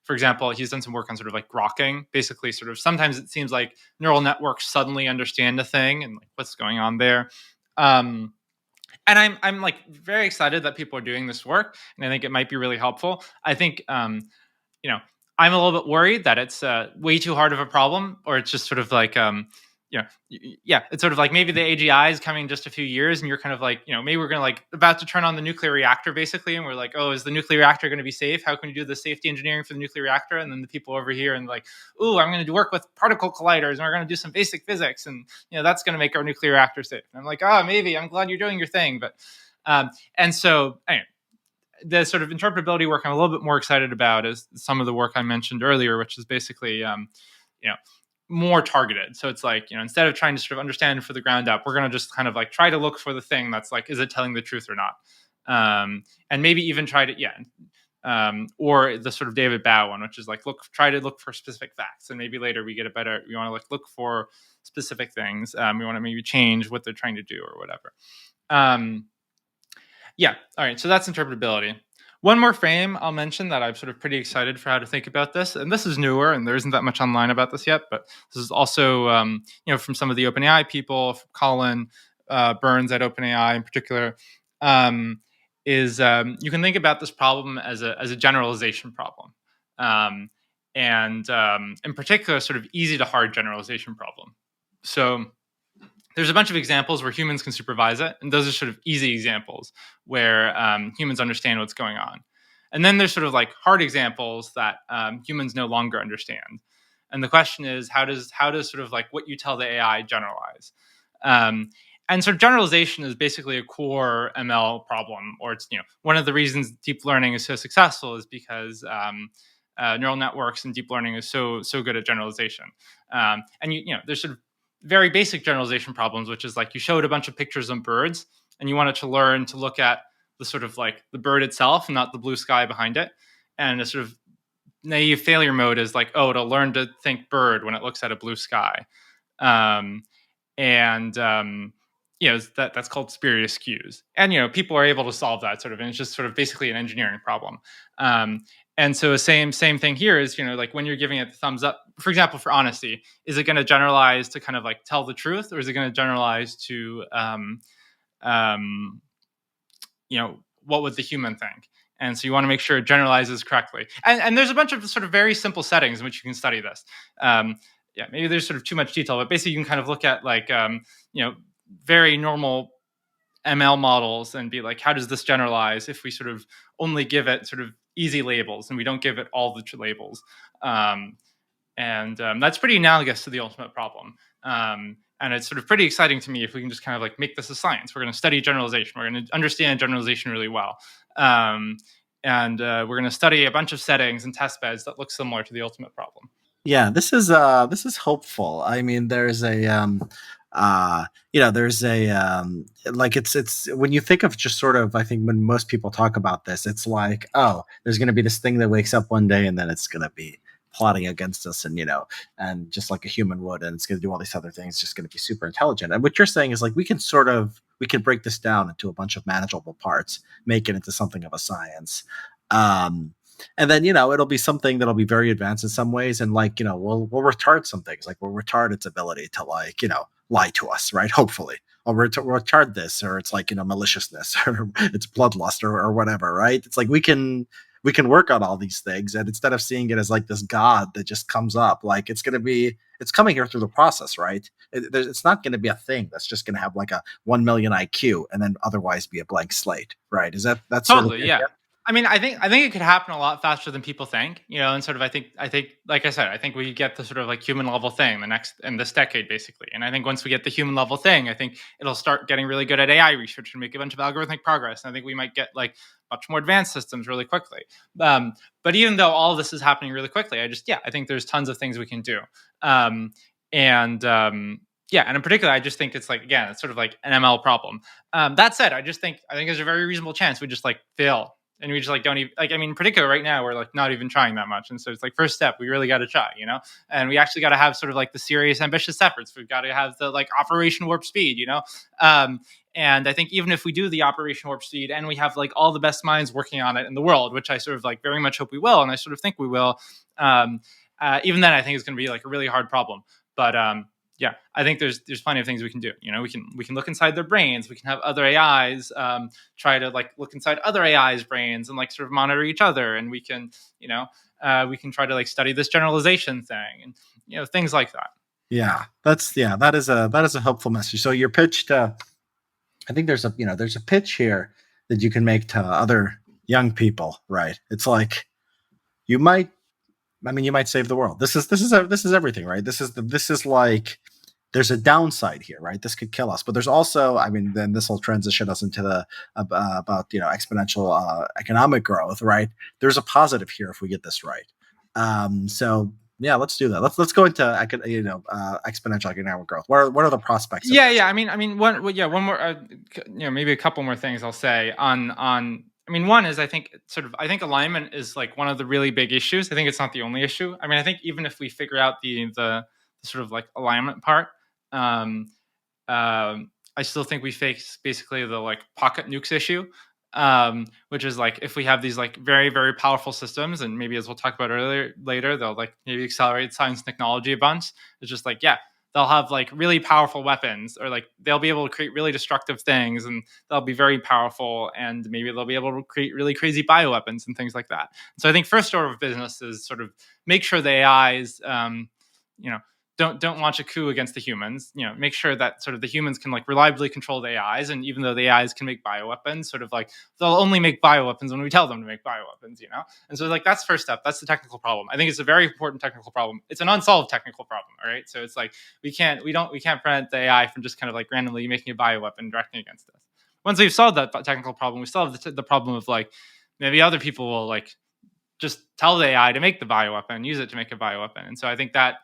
For example, he's done some work on sort of like grokking. Basically, sort of sometimes it seems like neural networks suddenly understand a thing and like what's going on there. Um, and I'm like very excited that people are doing this work, and I think it might be really helpful. I think you know, I'm a little bit worried that it's way too hard of a problem, or it's just sort of like, yeah, it's sort of like maybe the AGI is coming in just a few years, and you're kind of like, maybe we're gonna like about to turn on the nuclear reactor, basically, and we're like, oh, is the nuclear reactor going to be safe? How can we do the safety engineering for the nuclear reactor? And then the people over here and like, oh, I'm going to work with particle colliders, and we're going to do some basic physics, and that's going to make our nuclear reactor safe. And I'm like, oh, maybe. I'm glad you're doing your thing, but and so anyway, the sort of interpretability work I'm a little bit more excited about is some of the work I mentioned earlier, which is basically, more targeted. So it's like, instead of trying to sort of understand for the ground up, we're going to just kind of like try to look for the thing that's like, is it telling the truth or not? And maybe even try to, or the sort of David Bow one, which is like, try to look for specific facts. And maybe later we want to like look for specific things. We want to maybe change what they're trying to do or whatever. Yeah. All right. So that's interpretability. One more frame I'll mention that I'm sort of pretty excited for how to think about this. And this is newer, and there isn't that much online about this yet. But this is also, from some of the OpenAI people, Colin Burns at OpenAI in particular, is you can think about this problem as a generalization problem, and in particular, sort of easy to hard generalization problem. So there's a bunch of examples where humans can supervise it, and those are sort of easy examples where humans understand what's going on. And then there's sort of like hard examples that humans no longer understand. And the question is, how does sort of like what you tell the AI generalize? And sort of generalization is basically a core ML problem, or it's one of the reasons deep learning is so successful is because neural networks and deep learning is so good at generalization. And there's sort of very basic generalization problems, which is like you showed a bunch of pictures of birds and you wanted to learn to look at the sort of like the bird itself, not the blue sky behind it. And a sort of naive failure mode is like, oh, it'll learn to think bird when it looks at a blue sky. That's called spurious cues. And, people are able to solve that sort of, and it's just sort of basically an engineering problem. And so same thing here is, like when you're giving it the thumbs up, for example, for honesty, is it going to generalize to kind of like tell the truth, or is it going to generalize to, what would the human think? And so you want to make sure it generalizes correctly. And there's a bunch of sort of very simple settings in which you can study this. Maybe there's sort of too much detail, but basically you can kind of look at like, very normal ML models and be like, how does this generalize if we sort of only give it sort of easy labels and we don't give it all the labels? That's pretty analogous to the ultimate problem. And it's sort of pretty exciting to me if we can just kind of like make this a science. We're going to study generalization. We're going to understand generalization really well. We're going to study a bunch of settings and test beds that look similar to the ultimate problem. Yeah, this is hopeful. I mean, there's like it's when you think of just sort of, I think when most people talk about this, it's like, oh, there's going to be this thing that wakes up one day and then it's going to be plotting against us, and just like a human would, and it's going to do all these other things, just going to be super intelligent. And what you're saying is like we can break this down into a bunch of manageable parts, make it into something of a science. And then it'll be something that'll be very advanced in some ways, and like we'll retard some things, like we'll retard its ability to like lie to us, right? Hopefully, or retard this, or it's like maliciousness, or it's bloodlust, or whatever, right? It's like we can work on all these things, and instead of seeing it as like this god that just comes up, like it's coming here through the process, right? It's not going to be a thing that's just going to have like a 1 million IQ and then otherwise be a blank slate, right? Is that's Totally, sort of, yeah. I mean, I think it could happen a lot faster than people think, and sort of I think like I said, I think we get the sort of like human level thing in this decade basically. And I think once we get the human level thing, I think it'll start getting really good at AI research and make a bunch of algorithmic progress. And I think we might get like much more advanced systems really quickly. But even though all of this is happening really quickly, I think there's tons of things we can do. And in particular, I just think it's like, again, it's sort of like an ML problem. That said, I think there's a very reasonable chance we just like fail. And we just like don't even like, I mean, in particular right now, we're like not even trying that much. And so it's like first step, we really got to try, and we actually got to have sort of like the serious ambitious efforts. We've got to have the like Operation Warp Speed, And I think even if we do the Operation Warp Speed and we have like all the best minds working on it in the world, which I sort of like very much hope we will, and I sort of think we will, even then I think it's going to be like a really hard problem. But yeah, I think there's plenty of things we can do. We can look inside their brains. We can have other AIs try to like look inside other AIs' brains and like sort of monitor each other, and we can try to like study this generalization thing and things like that. Yeah, that is a helpful message. So your pitch to, I think there's a pitch here that you can make to other young people, right? It's like you might, I mean, you might save the world. This is everything, right? This is like there's a downside here, right? This could kill us, but there's also, I mean, then this will transition us into the about exponential economic growth, right? There's a positive here if we get this right. So yeah, let's do that. Let's go into exponential economic growth. What are the prospects of Yeah, this? yeah. One more, maybe a couple more things I'll say on. I mean, one is I think alignment is like one of the really big issues. I think it's not the only issue. I mean, I think even if we figure out the sort of like alignment part, um, I still think we face basically the like pocket nukes issue, which is like if we have these like very very powerful systems, and maybe as we'll talk about earlier later, they'll like maybe accelerate science and technology a bunch. It's just like they'll have like really powerful weapons, or like they'll be able to create really destructive things, and they'll be very powerful, and maybe they'll be able to create really crazy bioweapons and things like that. So I think first order of business is sort of make sure the AIs, you know, don't launch a coup against the humans. Make sure that sort of the humans can like reliably control the AIs, and even though the AIs can make bioweapons, sort of like they'll only make bioweapons when we tell them to make bioweapons. And so like that's first step. That's the technical problem. I think it's a very important technical problem. It's an unsolved technical problem. All right, so it's like we can't prevent the AI from just kind of like randomly making a bioweapon directing against us. Once we've solved that technical problem, we still have the problem of like maybe other people will like just tell the AI to make the bioweapon and use it to make a bioweapon. And so I think that,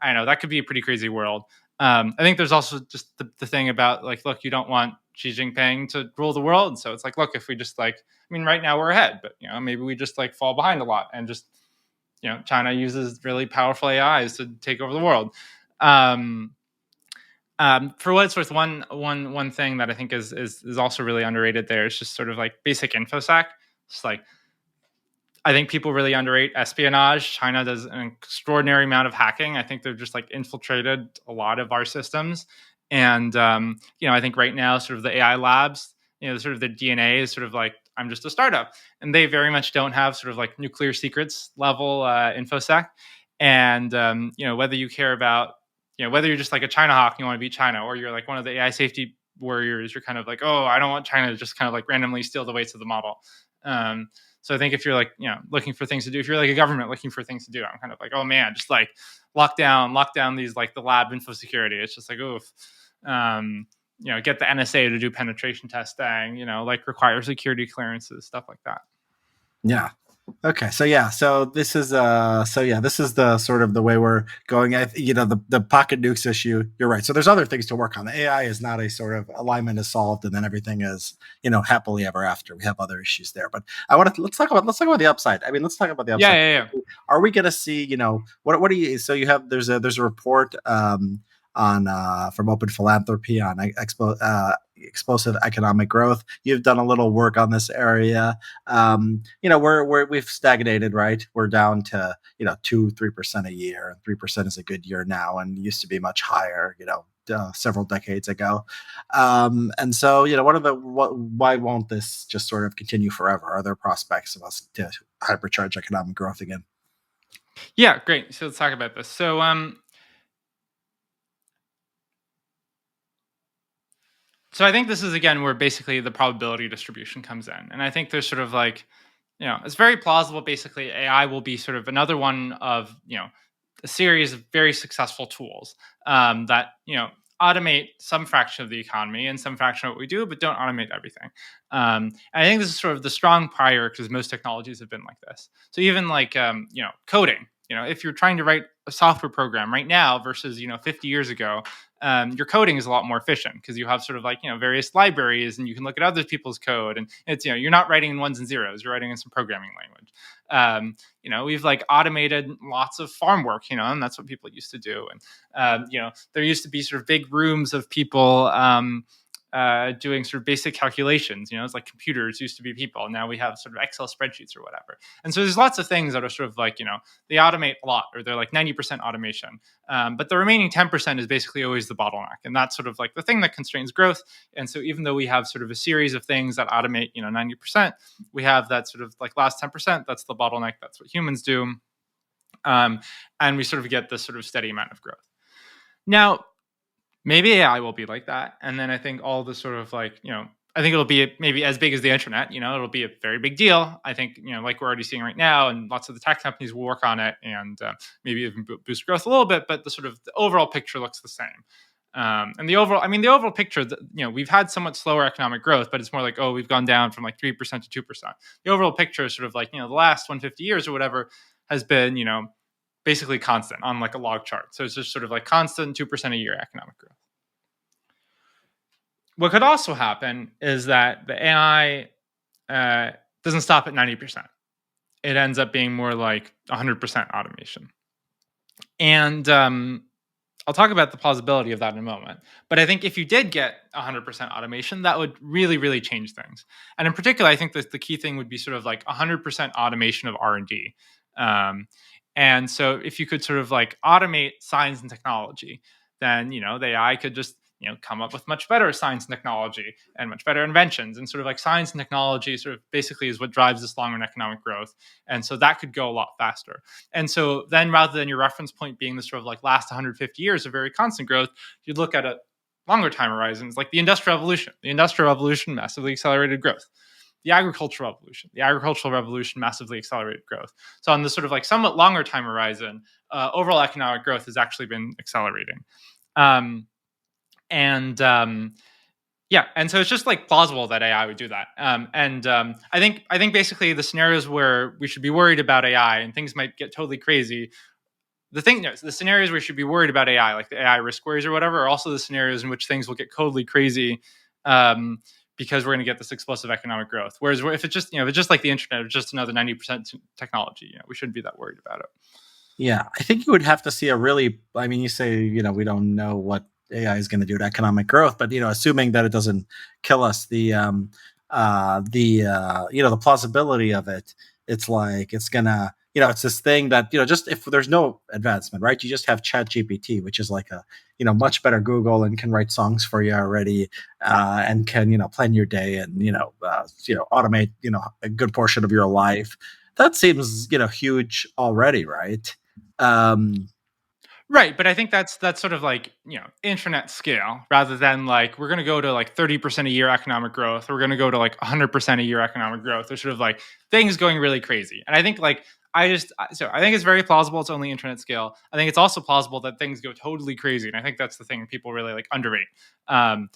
I don't know, that could be a pretty crazy world. I think there's also just the thing about like, look, you don't want Xi Jinping to rule the world. And so it's like, look, if we just like, I mean, right now we're ahead, but maybe we just like fall behind a lot and just, China uses really powerful AIs to take over the world. For what it's worth, one thing that I think is also really underrated there is just sort of like basic infosec. It's like I think people really underrate espionage. China does an extraordinary amount of hacking. I think they've just like infiltrated a lot of our systems. And, I think right now, sort of the AI labs, sort of the DNA is sort of like, I'm just a startup. And they very much don't have sort of like nuclear secrets level infosec. And, whether you care about, whether you're just like a China hawk, you want to beat China, or you're like one of the AI safety warriors, you're kind of like, oh, I don't want China to just kind of like randomly steal the weights of the model. So I think if you're like, looking for things to do, if you're like a government looking for things to do, I'm kind of like, oh man, just like lock down these like the lab info security. It's just like, oof. Get the NSA to do penetration testing, like require security clearances, stuff like that. Yeah. Okay. So this is the sort of the way we're going. The pocket nukes issue. You're right. So there's other things to work on. The AI is not a sort of alignment is solved and then everything is happily ever after. We have other issues there. But let's talk about the upside. I mean, let's talk about the Yeah, upside. yeah, yeah. Are we going to see what do you? So you have there's a report on from Open Philanthropy on explosive economic growth. You've done a little work on this area. We've stagnated, right? We're down to 2-3% a year, and 3% is a good year now, and used to be much higher. Several decades ago, and so why won't this just sort of continue forever? Are there prospects of us to hypercharge economic growth again? Yeah, great. So let's talk about this. So I think this is again where basically the probability distribution comes in, and I think there's sort of like, it's very plausible. Basically, AI will be sort of another one of a series of very successful tools that automate some fraction of the economy and some fraction of what we do, but don't automate everything. And I think this is sort of the strong prior because most technologies have been like this. So even like coding, if you're trying to write a software program right now versus 50 years ago, your coding is a lot more efficient because you have sort of like various libraries and you can look at other people's code, and it's you're not writing in ones and zeros, you're writing in some programming language. We've like automated lots of farm work, and that's what people used to do. And there used to be sort of big rooms of people doing sort of basic calculations. It's like computers used to be people. Now we have sort of Excel spreadsheets or whatever. And so there's lots of things that are sort of like, they automate a lot, or they're like 90% automation. But the remaining 10% is basically always the bottleneck. And that's sort of like the thing that constrains growth. And so even though we have sort of a series of things that automate, 90%, we have that sort of like last 10%. That's the bottleneck. That's what humans do. And we sort of get this sort of steady amount of growth. Now, maybe AI will be like that. And then I think all the sort of like, I think it'll be maybe as big as the internet, it'll be a very big deal. I think, like we're already seeing right now, and lots of the tech companies will work on it and maybe even boost growth a little bit, but the overall picture looks the same. And the overall picture, we've had somewhat slower economic growth, but it's more like, we've gone down from like 3% to 2%. The overall picture is sort of like, the last 150 years or whatever has been, basically constant on like a log chart. So it's just sort of like constant 2% a year economic growth. What could also happen is that the AI doesn't stop at 90%. It ends up being more like 100% automation. And I'll talk about the plausibility of that in a moment. But I think if you did get 100% automation, that would really, really change things. And in particular, I think that the key thing would be sort of like 100% automation of R&D. And so if you could sort of like automate science and technology, then, the AI could just, come up with much better science and technology and much better inventions. And sort of like science and technology sort of basically is what drives this long-run economic growth. And so that could go a lot faster. And so then rather than your reference point being the sort of like last 150 years of very constant growth, you'd look at a longer time horizons like the Industrial Revolution. The Industrial Revolution massively accelerated growth. The agricultural revolution massively accelerated growth. So on the sort of like somewhat longer time horizon, overall economic growth has actually been accelerating. And so it's just like plausible that AI would do that. I think basically the scenarios where we should be worried about AI and things might get totally crazy. The scenarios where you should be worried about AI, like the AI risk worries or whatever, are also the scenarios in which things will get totally crazy. Because we're going to get this explosive economic growth. Whereas if it's just like the internet, it's just another 90% technology, we shouldn't be that worried about it. Yeah, I think you would have to see you say, we don't know what AI is going to do to economic growth, but, assuming that it doesn't kill us, the plausibility of it, it's like, it's gonna, it's this thing that, just if there's no advancement, right? You just have ChatGPT, which is like a, much better Google and can write songs for you already, and can, plan your day and, automate, a good portion of your life. That seems, huge already, right? Right, but I think that's sort of like, internet scale, rather than like we're going to go to like 30% a year economic growth, or we're going to go to like 100% a year economic growth. There's sort of like things going really crazy. And I think like I think it's very plausible it's only internet scale. I think it's also plausible that things go totally crazy, and I think that's the thing people really like underrate. Sort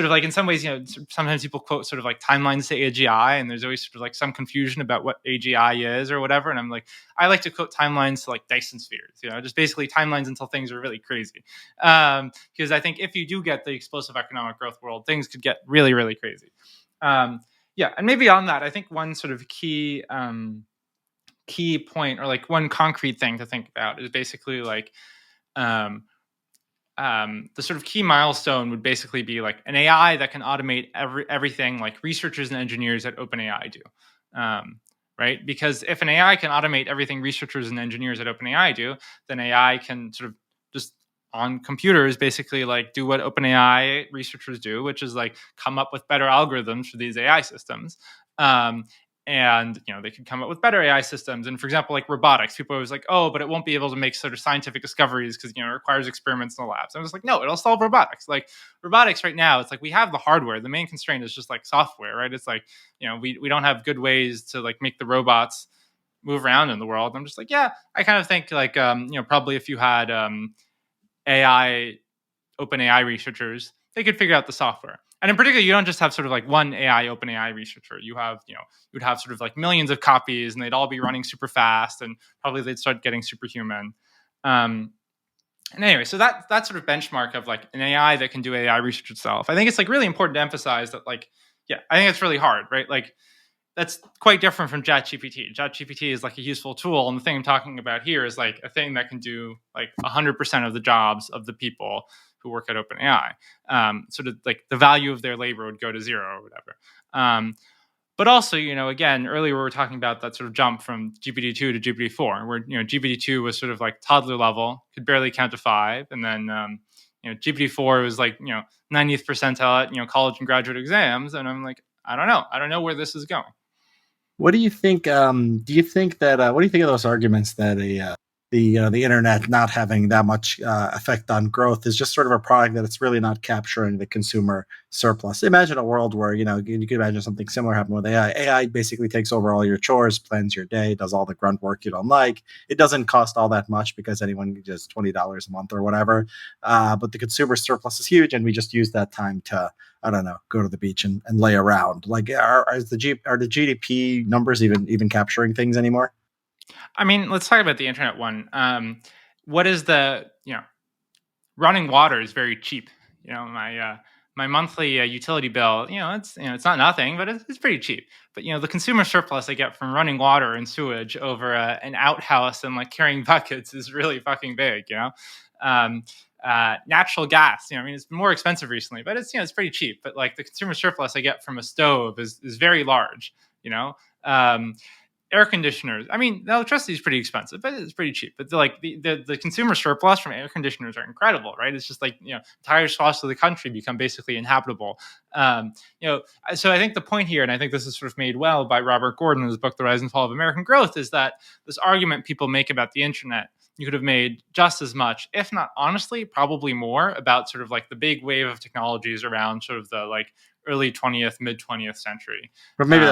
of like in some ways, sometimes people quote sort of like timelines to AGI, and there's always sort of like some confusion about what AGI is or whatever. And I'm like, I like to quote timelines to like Dyson spheres, just basically timelines until things are really crazy. Because I think if you do get the explosive economic growth world, things could get really, really crazy. And maybe on that, I think one sort of key point, or like one concrete thing to think about, is basically like the sort of key milestone would basically be like an AI that can automate everything like researchers and engineers at OpenAI do. Right? Because if an AI can automate everything researchers and engineers at OpenAI do, then AI can sort of just on computers basically like do what OpenAI researchers do, which is like come up with better algorithms for these AI systems. And they could come up with better AI systems. And for example, like robotics, people are always like, oh, but it won't be able to make sort of scientific discoveries because it requires experiments in the labs. I'm just like, no, it'll solve robotics. Like robotics right now, it's like we have the hardware. The main constraint is just like software, right? It's like we don't have good ways to like make the robots move around in the world. I'm just like, yeah, I kind of think like probably if you had AI OpenAI researchers, they could figure out the software. And in particular, you don't just have sort of like one AI OpenAI researcher. You have, you would have sort of like millions of copies, and they'd all be running super fast, and probably they'd start getting superhuman. And anyway, so that sort of benchmark of like an AI that can do AI research itself, I think it's like really important to emphasize that, like, yeah, I think it's really hard, right? Like that's quite different from ChatGPT. ChatGPT is like a useful tool, and the thing I'm talking about here is like a thing that can do like 100% of the jobs of the people who work at OpenAI. Sort of like the value of their labor would go to zero or whatever. But also, again, earlier we were talking about that sort of jump from GPT-2 to GPT-4, where GPT-2 was sort of like toddler level, could barely count to five, and then GPT-4 was like 90th percentile at college and graduate exams, and I'm like, I don't know where this is going. What do you think? Do you think that? What do you think of those arguments that the internet not having that much effect on growth is just sort of a product that it's really not capturing the consumer surplus? Imagine a world where you could imagine something similar happen with AI. AI basically takes over all your chores, plans your day, does all the grunt work you don't like. It doesn't cost all that much because anyone does $20 a month or whatever. But the consumer surplus is huge, and we just use that time to I don't know, go to the beach and lay around. Like, are the GDP numbers even capturing things anymore? I mean, let's talk about the internet one. What is the running water is very cheap. My monthly utility bill, it's not nothing, but it's pretty cheap. But the consumer surplus I get from running water and sewage over an outhouse and like carrying buckets is really fucking big. Um, Natural gas, I mean, it's more expensive recently, but it's pretty cheap. But like the consumer surplus I get from a stove is very large. You know. Um, Air conditioners. I mean, the electricity is pretty expensive, but it's pretty cheap. But the consumer surplus from air conditioners are incredible, right? It's just like entire swaths of the country become basically inhabitable. Um, so I think the point here, and I think this is sort of made well by Robert Gordon in his book, The Rise and Fall of American Growth, is that this argument people make about the internet, you could have made just as much, if not honestly, probably more about sort of like the big wave of technologies around sort of the like early 20th, mid 20th century. But Um, maybe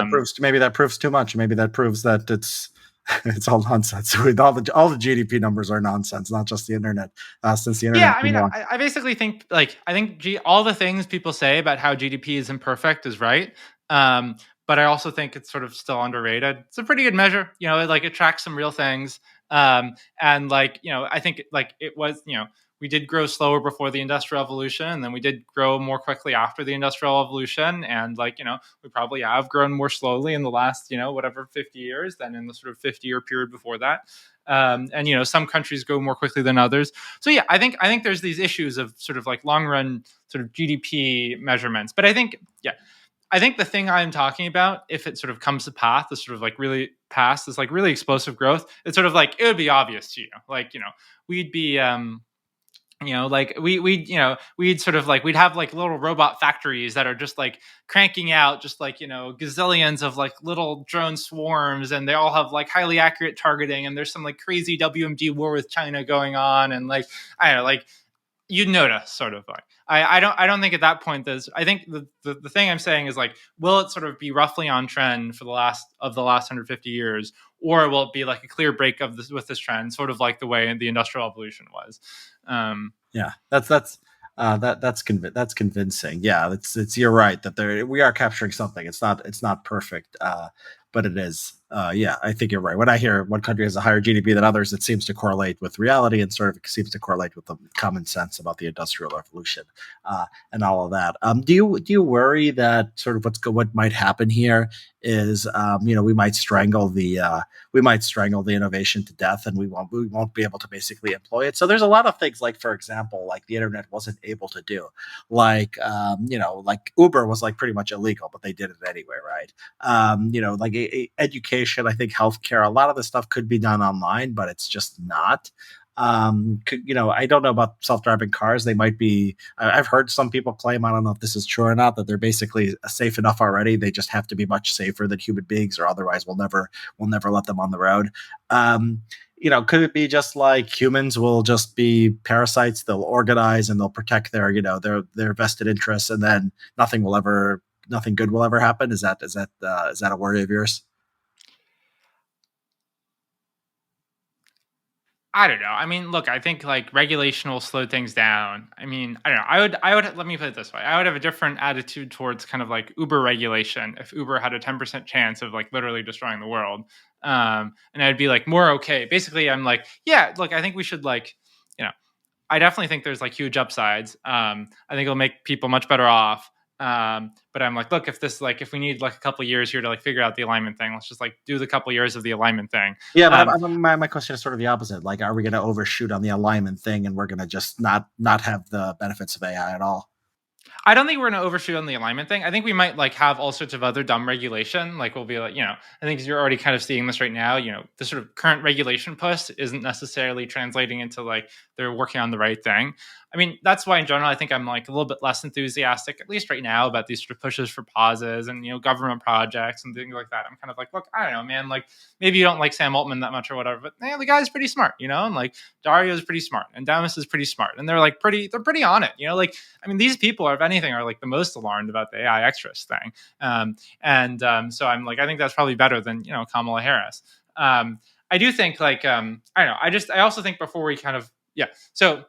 that proves too much. Maybe that proves that it's all nonsense. All the GDP numbers are nonsense, not just the internet. Since the Yeah, internet I came mean, along, I basically think all the things people say about how GDP is imperfect is right. Um, but I also think it's sort of still underrated. It's a pretty good measure. It tracks some real things. And I think it was, we did grow slower before the industrial revolution, and then we did grow more quickly after the industrial revolution. And we probably have grown more slowly in the last, whatever 50 years than in the sort of 50-year period before that. And some countries go more quickly than others. So yeah, I think there's these issues of sort of like long run sort of GDP measurements. But I think the thing I'm talking about, if it sort of comes to path, this sort of like really past this like really explosive growth, it's sort of like it would be obvious to you. We'd be like we'd sort of like we'd have like little robot factories that are just like cranking out just like gazillions of like little drone swarms, and they all have like highly accurate targeting, and there's some like crazy WMD war with China going on, and like I don't know, like you'd notice sort of like I don't think at that point there's I think the thing I'm saying is like, will it sort of be roughly on trend for the last 150 years, or will it be like a clear break of this with this trend, sort of like the way the industrial evolution was. um yeah, that's convincing. Yeah, it's you're right that we are capturing something. It's not perfect, but it is. Yeah, I think you're right. When I hear one country has a higher GDP than others, it seems to correlate with reality and sort of seems to correlate with the common sense about the industrial revolution and all of that. Do you worry that sort of what might happen here is we might strangle the innovation to death, and we won't be able to basically employ it. So there's a lot of things, like for example, like the internet wasn't able to do, like like Uber was like pretty much illegal, but they did it anyway, right? Like education, I think healthcare, a lot of the stuff could be done online, but it's just not. I don't know about self-driving cars. They might be. I've heard some people claim, I don't know if this is true or not, that they're basically safe enough already. They just have to be much safer than human beings, or otherwise we'll never let them on the road. Could it be just like humans will just be parasites? They'll organize and they'll protect their vested interests, and then nothing good will ever happen. Is that a worry of yours? I don't know. I mean, look, I think like regulation will slow things down. I mean, I don't know. I would let me put it this way. I would have a different attitude towards kind of like Uber regulation if Uber had a 10% chance of like literally destroying the world. And I'd be like more okay. Basically, I'm like, yeah, look, I think we should like, you know, I definitely think there's like huge upsides. I think it'll make people much better off. But I'm like, look, if we need like a couple years here to like figure out the alignment thing, let's just like do the couple years of the alignment thing. Yeah, but Um, my question is sort of the opposite. Like, are we going to overshoot on the alignment thing, and we're going to just not have the benefits of AI at all? I don't think we're going to overshoot on the alignment thing. I think we might like have all sorts of other dumb regulation. Like we'll be like, I think you're already kind of seeing this right now. The sort of current regulation push isn't necessarily translating into like they're working on the right thing. I mean, that's why in general, I think I'm like a little bit less enthusiastic, at least right now, about these sort of pushes for pauses and government projects and things like that. I'm kind of like, look, I don't know, man. Like maybe you don't like Sam Altman that much or whatever, but the guy's pretty smart, and like Dario's pretty smart and Damas is pretty smart, and they're pretty on it, like I mean, these people, if anything, are like the most alarmed about the AI extras thing. So I'm like, I think that's probably better than Kamala Harris. I do think like I don't know. I also think before we kind of yeah. So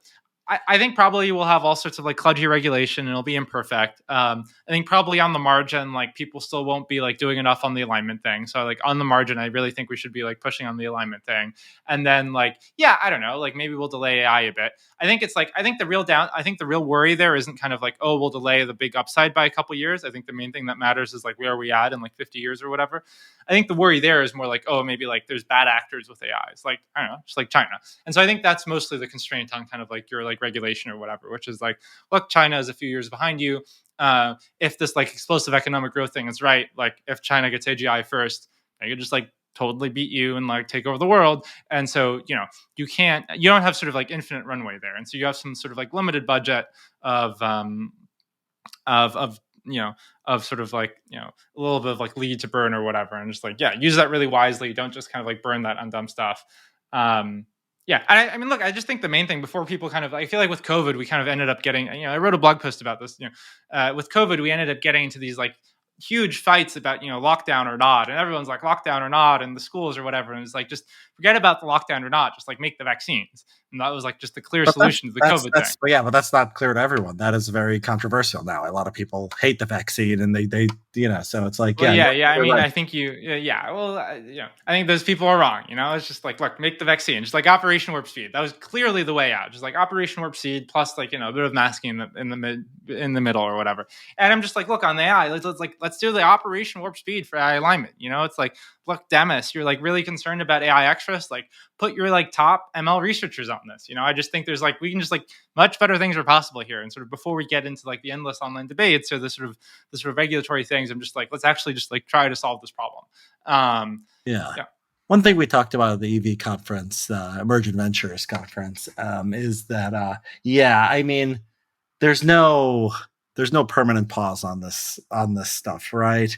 I think probably we'll have all sorts of like kludgy regulation and it'll be imperfect. I think probably on the margin, like people still won't be like doing enough on the alignment thing. So like on the margin, I really think we should be like pushing on the alignment thing. And then like, yeah, I don't know, like maybe we'll delay AI a bit. I think the real worry there isn't kind of like, oh, we'll delay the big upside by a couple years. I think the main thing that matters is like where are we at in like 50 years or whatever. I think the worry there is more like, oh, maybe like there's bad actors with AI. It's like, I don't know, just like China. And so I think that's mostly the constraint on kind of like your like regulation or whatever, which is like, look, China is a few years behind you. If this like explosive economic growth thing is right, like if China gets AGI first, they could just like totally beat you and like take over the world. And so, you don't have sort of like infinite runway there. And so you have some sort of like limited budget of, of of sort of like a little bit of like lead to burn or whatever, and just like use that really wisely. Don't just kind of like burn that on dumb stuff. Yeah, I mean, look, I just think the main thing before people kind of, I feel like with COVID, we kind of ended up getting, I wrote a blog post about this. With COVID, we ended up getting into these like huge fights about lockdown or not, and everyone's like lockdown or not, and the schools or whatever, and it's like just forget about the lockdown or not, just like make the vaccines, and that was like just the clear But solution to the COVID thing. but yeah, but that's not clear to everyone. That is very controversial now. A lot of people hate the vaccine, and they so it's like Well, yeah, yeah. I you're mean, right. I think yeah. Well, I think those people are wrong. It's just like, look, make the vaccine, just like Operation Warp Speed. That was clearly the way out. Just like Operation Warp Speed plus like a bit of masking in the middle or whatever. And I'm just like, look, on the AI, let's do the Operation Warp Speed for AI alignment. It's like, look, Demis, you're like really concerned about AI extras. Like, put your like top ML researchers on this. I just think there's like we can just like much better things are possible here. And sort of before we get into like the endless online debates or the sort of regulatory things, I'm just like, let's actually just like try to solve this problem. Yeah. Yeah. One thing we talked about at the EV conference, Emergent Ventures conference, is that yeah, I mean, there's no permanent pause on this stuff, right?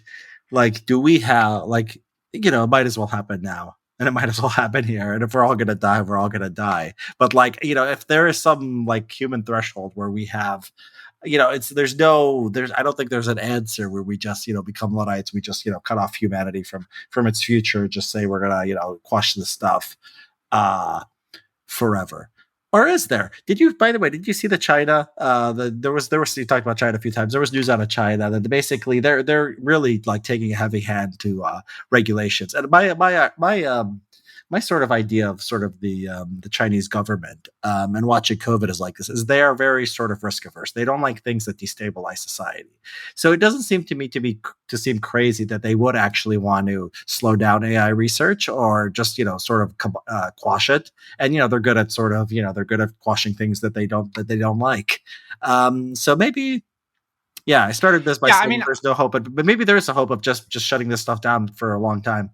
Like, do we have like it might as well happen now, and it might as well happen here, and if we're all gonna die, we're all gonna die. But like, if there is some like human threshold where we have it's there's I don't think there's an answer where we just become Luddites, we just cut off humanity from its future, just say we're gonna quash this stuff uh forever. Or is there? By the way, did you see the China? There was you talked about China a few times. There was news out of China that basically they're really like taking a heavy hand to regulations. And my sort of idea of sort of the Chinese government and watching COVID is like this is they are very sort of risk averse. They don't like things that destabilize society. So it doesn't seem to me to seem crazy that they would actually want to slow down AI research or just sort of quash it. And they're good at sort of they're good at quashing things that they don't like. So maybe yeah, I started this by Yeah. I saying mean, there's no hope, but maybe there is a hope of just shutting this stuff down for a long time.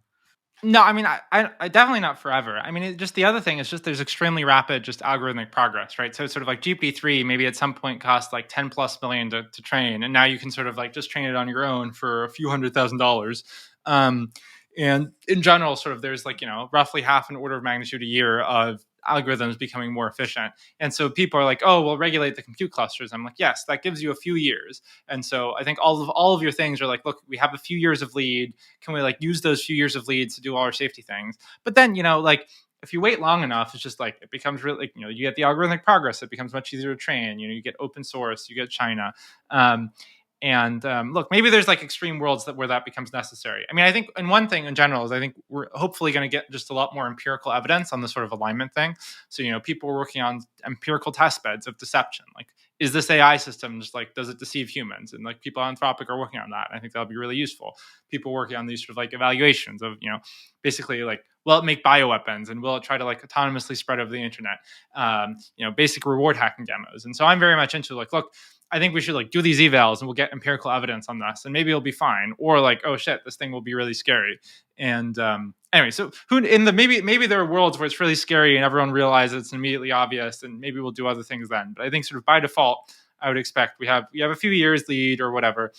no, I mean, I definitely not forever. I mean, just the other thing is just there's extremely rapid just algorithmic progress, right? So it's sort of like GPT-3 maybe at some point cost like 10 plus million to train. And now you can sort of like just train it on your own for a few $100,000. Um, and in general, sort of there's like, roughly half an order of magnitude a year of algorithms becoming more efficient. And so people are like, oh, we'll regulate the compute clusters. I'm like, yes, that gives you a few years. And so I think all of your things are like, look, we have a few years of lead. Can we like use those few years of leads to do all our safety things? But then, like if you wait long enough, it's just like it becomes really like, you get the algorithmic progress. It becomes much easier to train. You get open source, you get China. Look, maybe there's like extreme worlds where that becomes necessary. I mean, I think, and one thing in general is I think we're hopefully going to get just a lot more empirical evidence on the sort of alignment thing. So, people are working on empirical test beds of deception. Like is this AI system just like, does it deceive humans? And like people at Anthropic are working on that. I think that'll be really useful. People working on these sort of like evaluations of, basically like, will it make bioweapons and will it try to like autonomously spread over the internet? Basic reward hacking demos. And so I'm very much into like, look, I think we should like do these evals and we'll get empirical evidence on this and maybe it'll be fine. Or like, oh shit, this thing will be really scary. And anyway, so who in the maybe there are worlds where it's really scary and everyone realizes it's immediately obvious and maybe we'll do other things then. But I think sort of by default, I would expect we have a few years lead or whatever.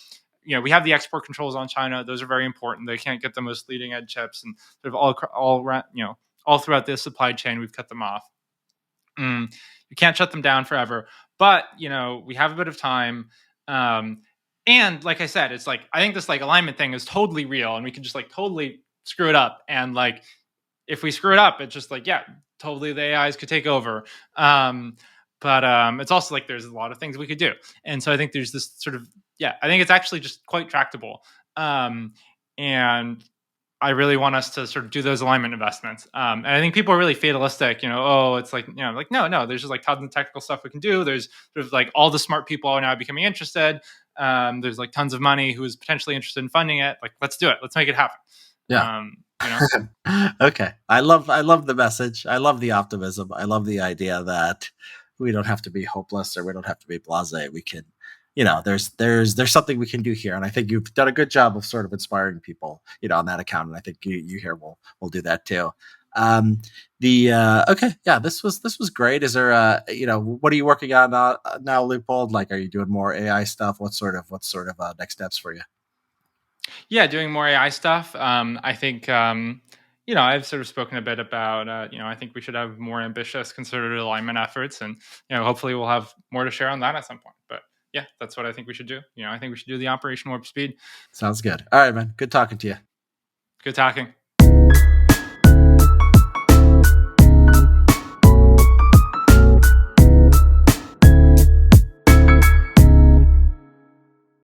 We have the export controls on China. Those are very important. They can't get the most leading edge chips and sort of all throughout this supply chain, we've cut them off. You can't shut them down forever, but we have a bit of time. And like I said, it's like I think this like alignment thing is totally real, and we can just like totally screw it up. And like if we screw it up, it's just like totally the AIs could take over. But it's also like there's a lot of things we could do, and so I think there's this sort of I think it's actually just quite tractable. And I really want us to sort of do those alignment investments. And I think people are really fatalistic, it's like, no, there's just like tons of technical stuff we can do. There's sort of like all the smart people are now becoming interested. There's like tons of money who is potentially interested in funding it. Like, let's do it. Let's make it happen. Yeah. Okay. I love the message. I love the optimism. I love the idea that we don't have to be hopeless or we don't have to be blasé. We can, there's something we can do here. And I think you've done a good job of sort of inspiring people, on that account. And I think you here will do that too. Okay. Yeah, this was great. Is there what are you working on now, Leopold? Like, are you doing more AI stuff? What sort of next steps for you? Yeah, doing more AI stuff. I think I've sort of spoken a bit about I think we should have more ambitious concerted alignment efforts, and hopefully we'll have more to share on that at some point. But yeah, that's what I think we should do. I think we should do the Operation Warp Speed. Sounds good. All right, man. Good talking to you. Good talking.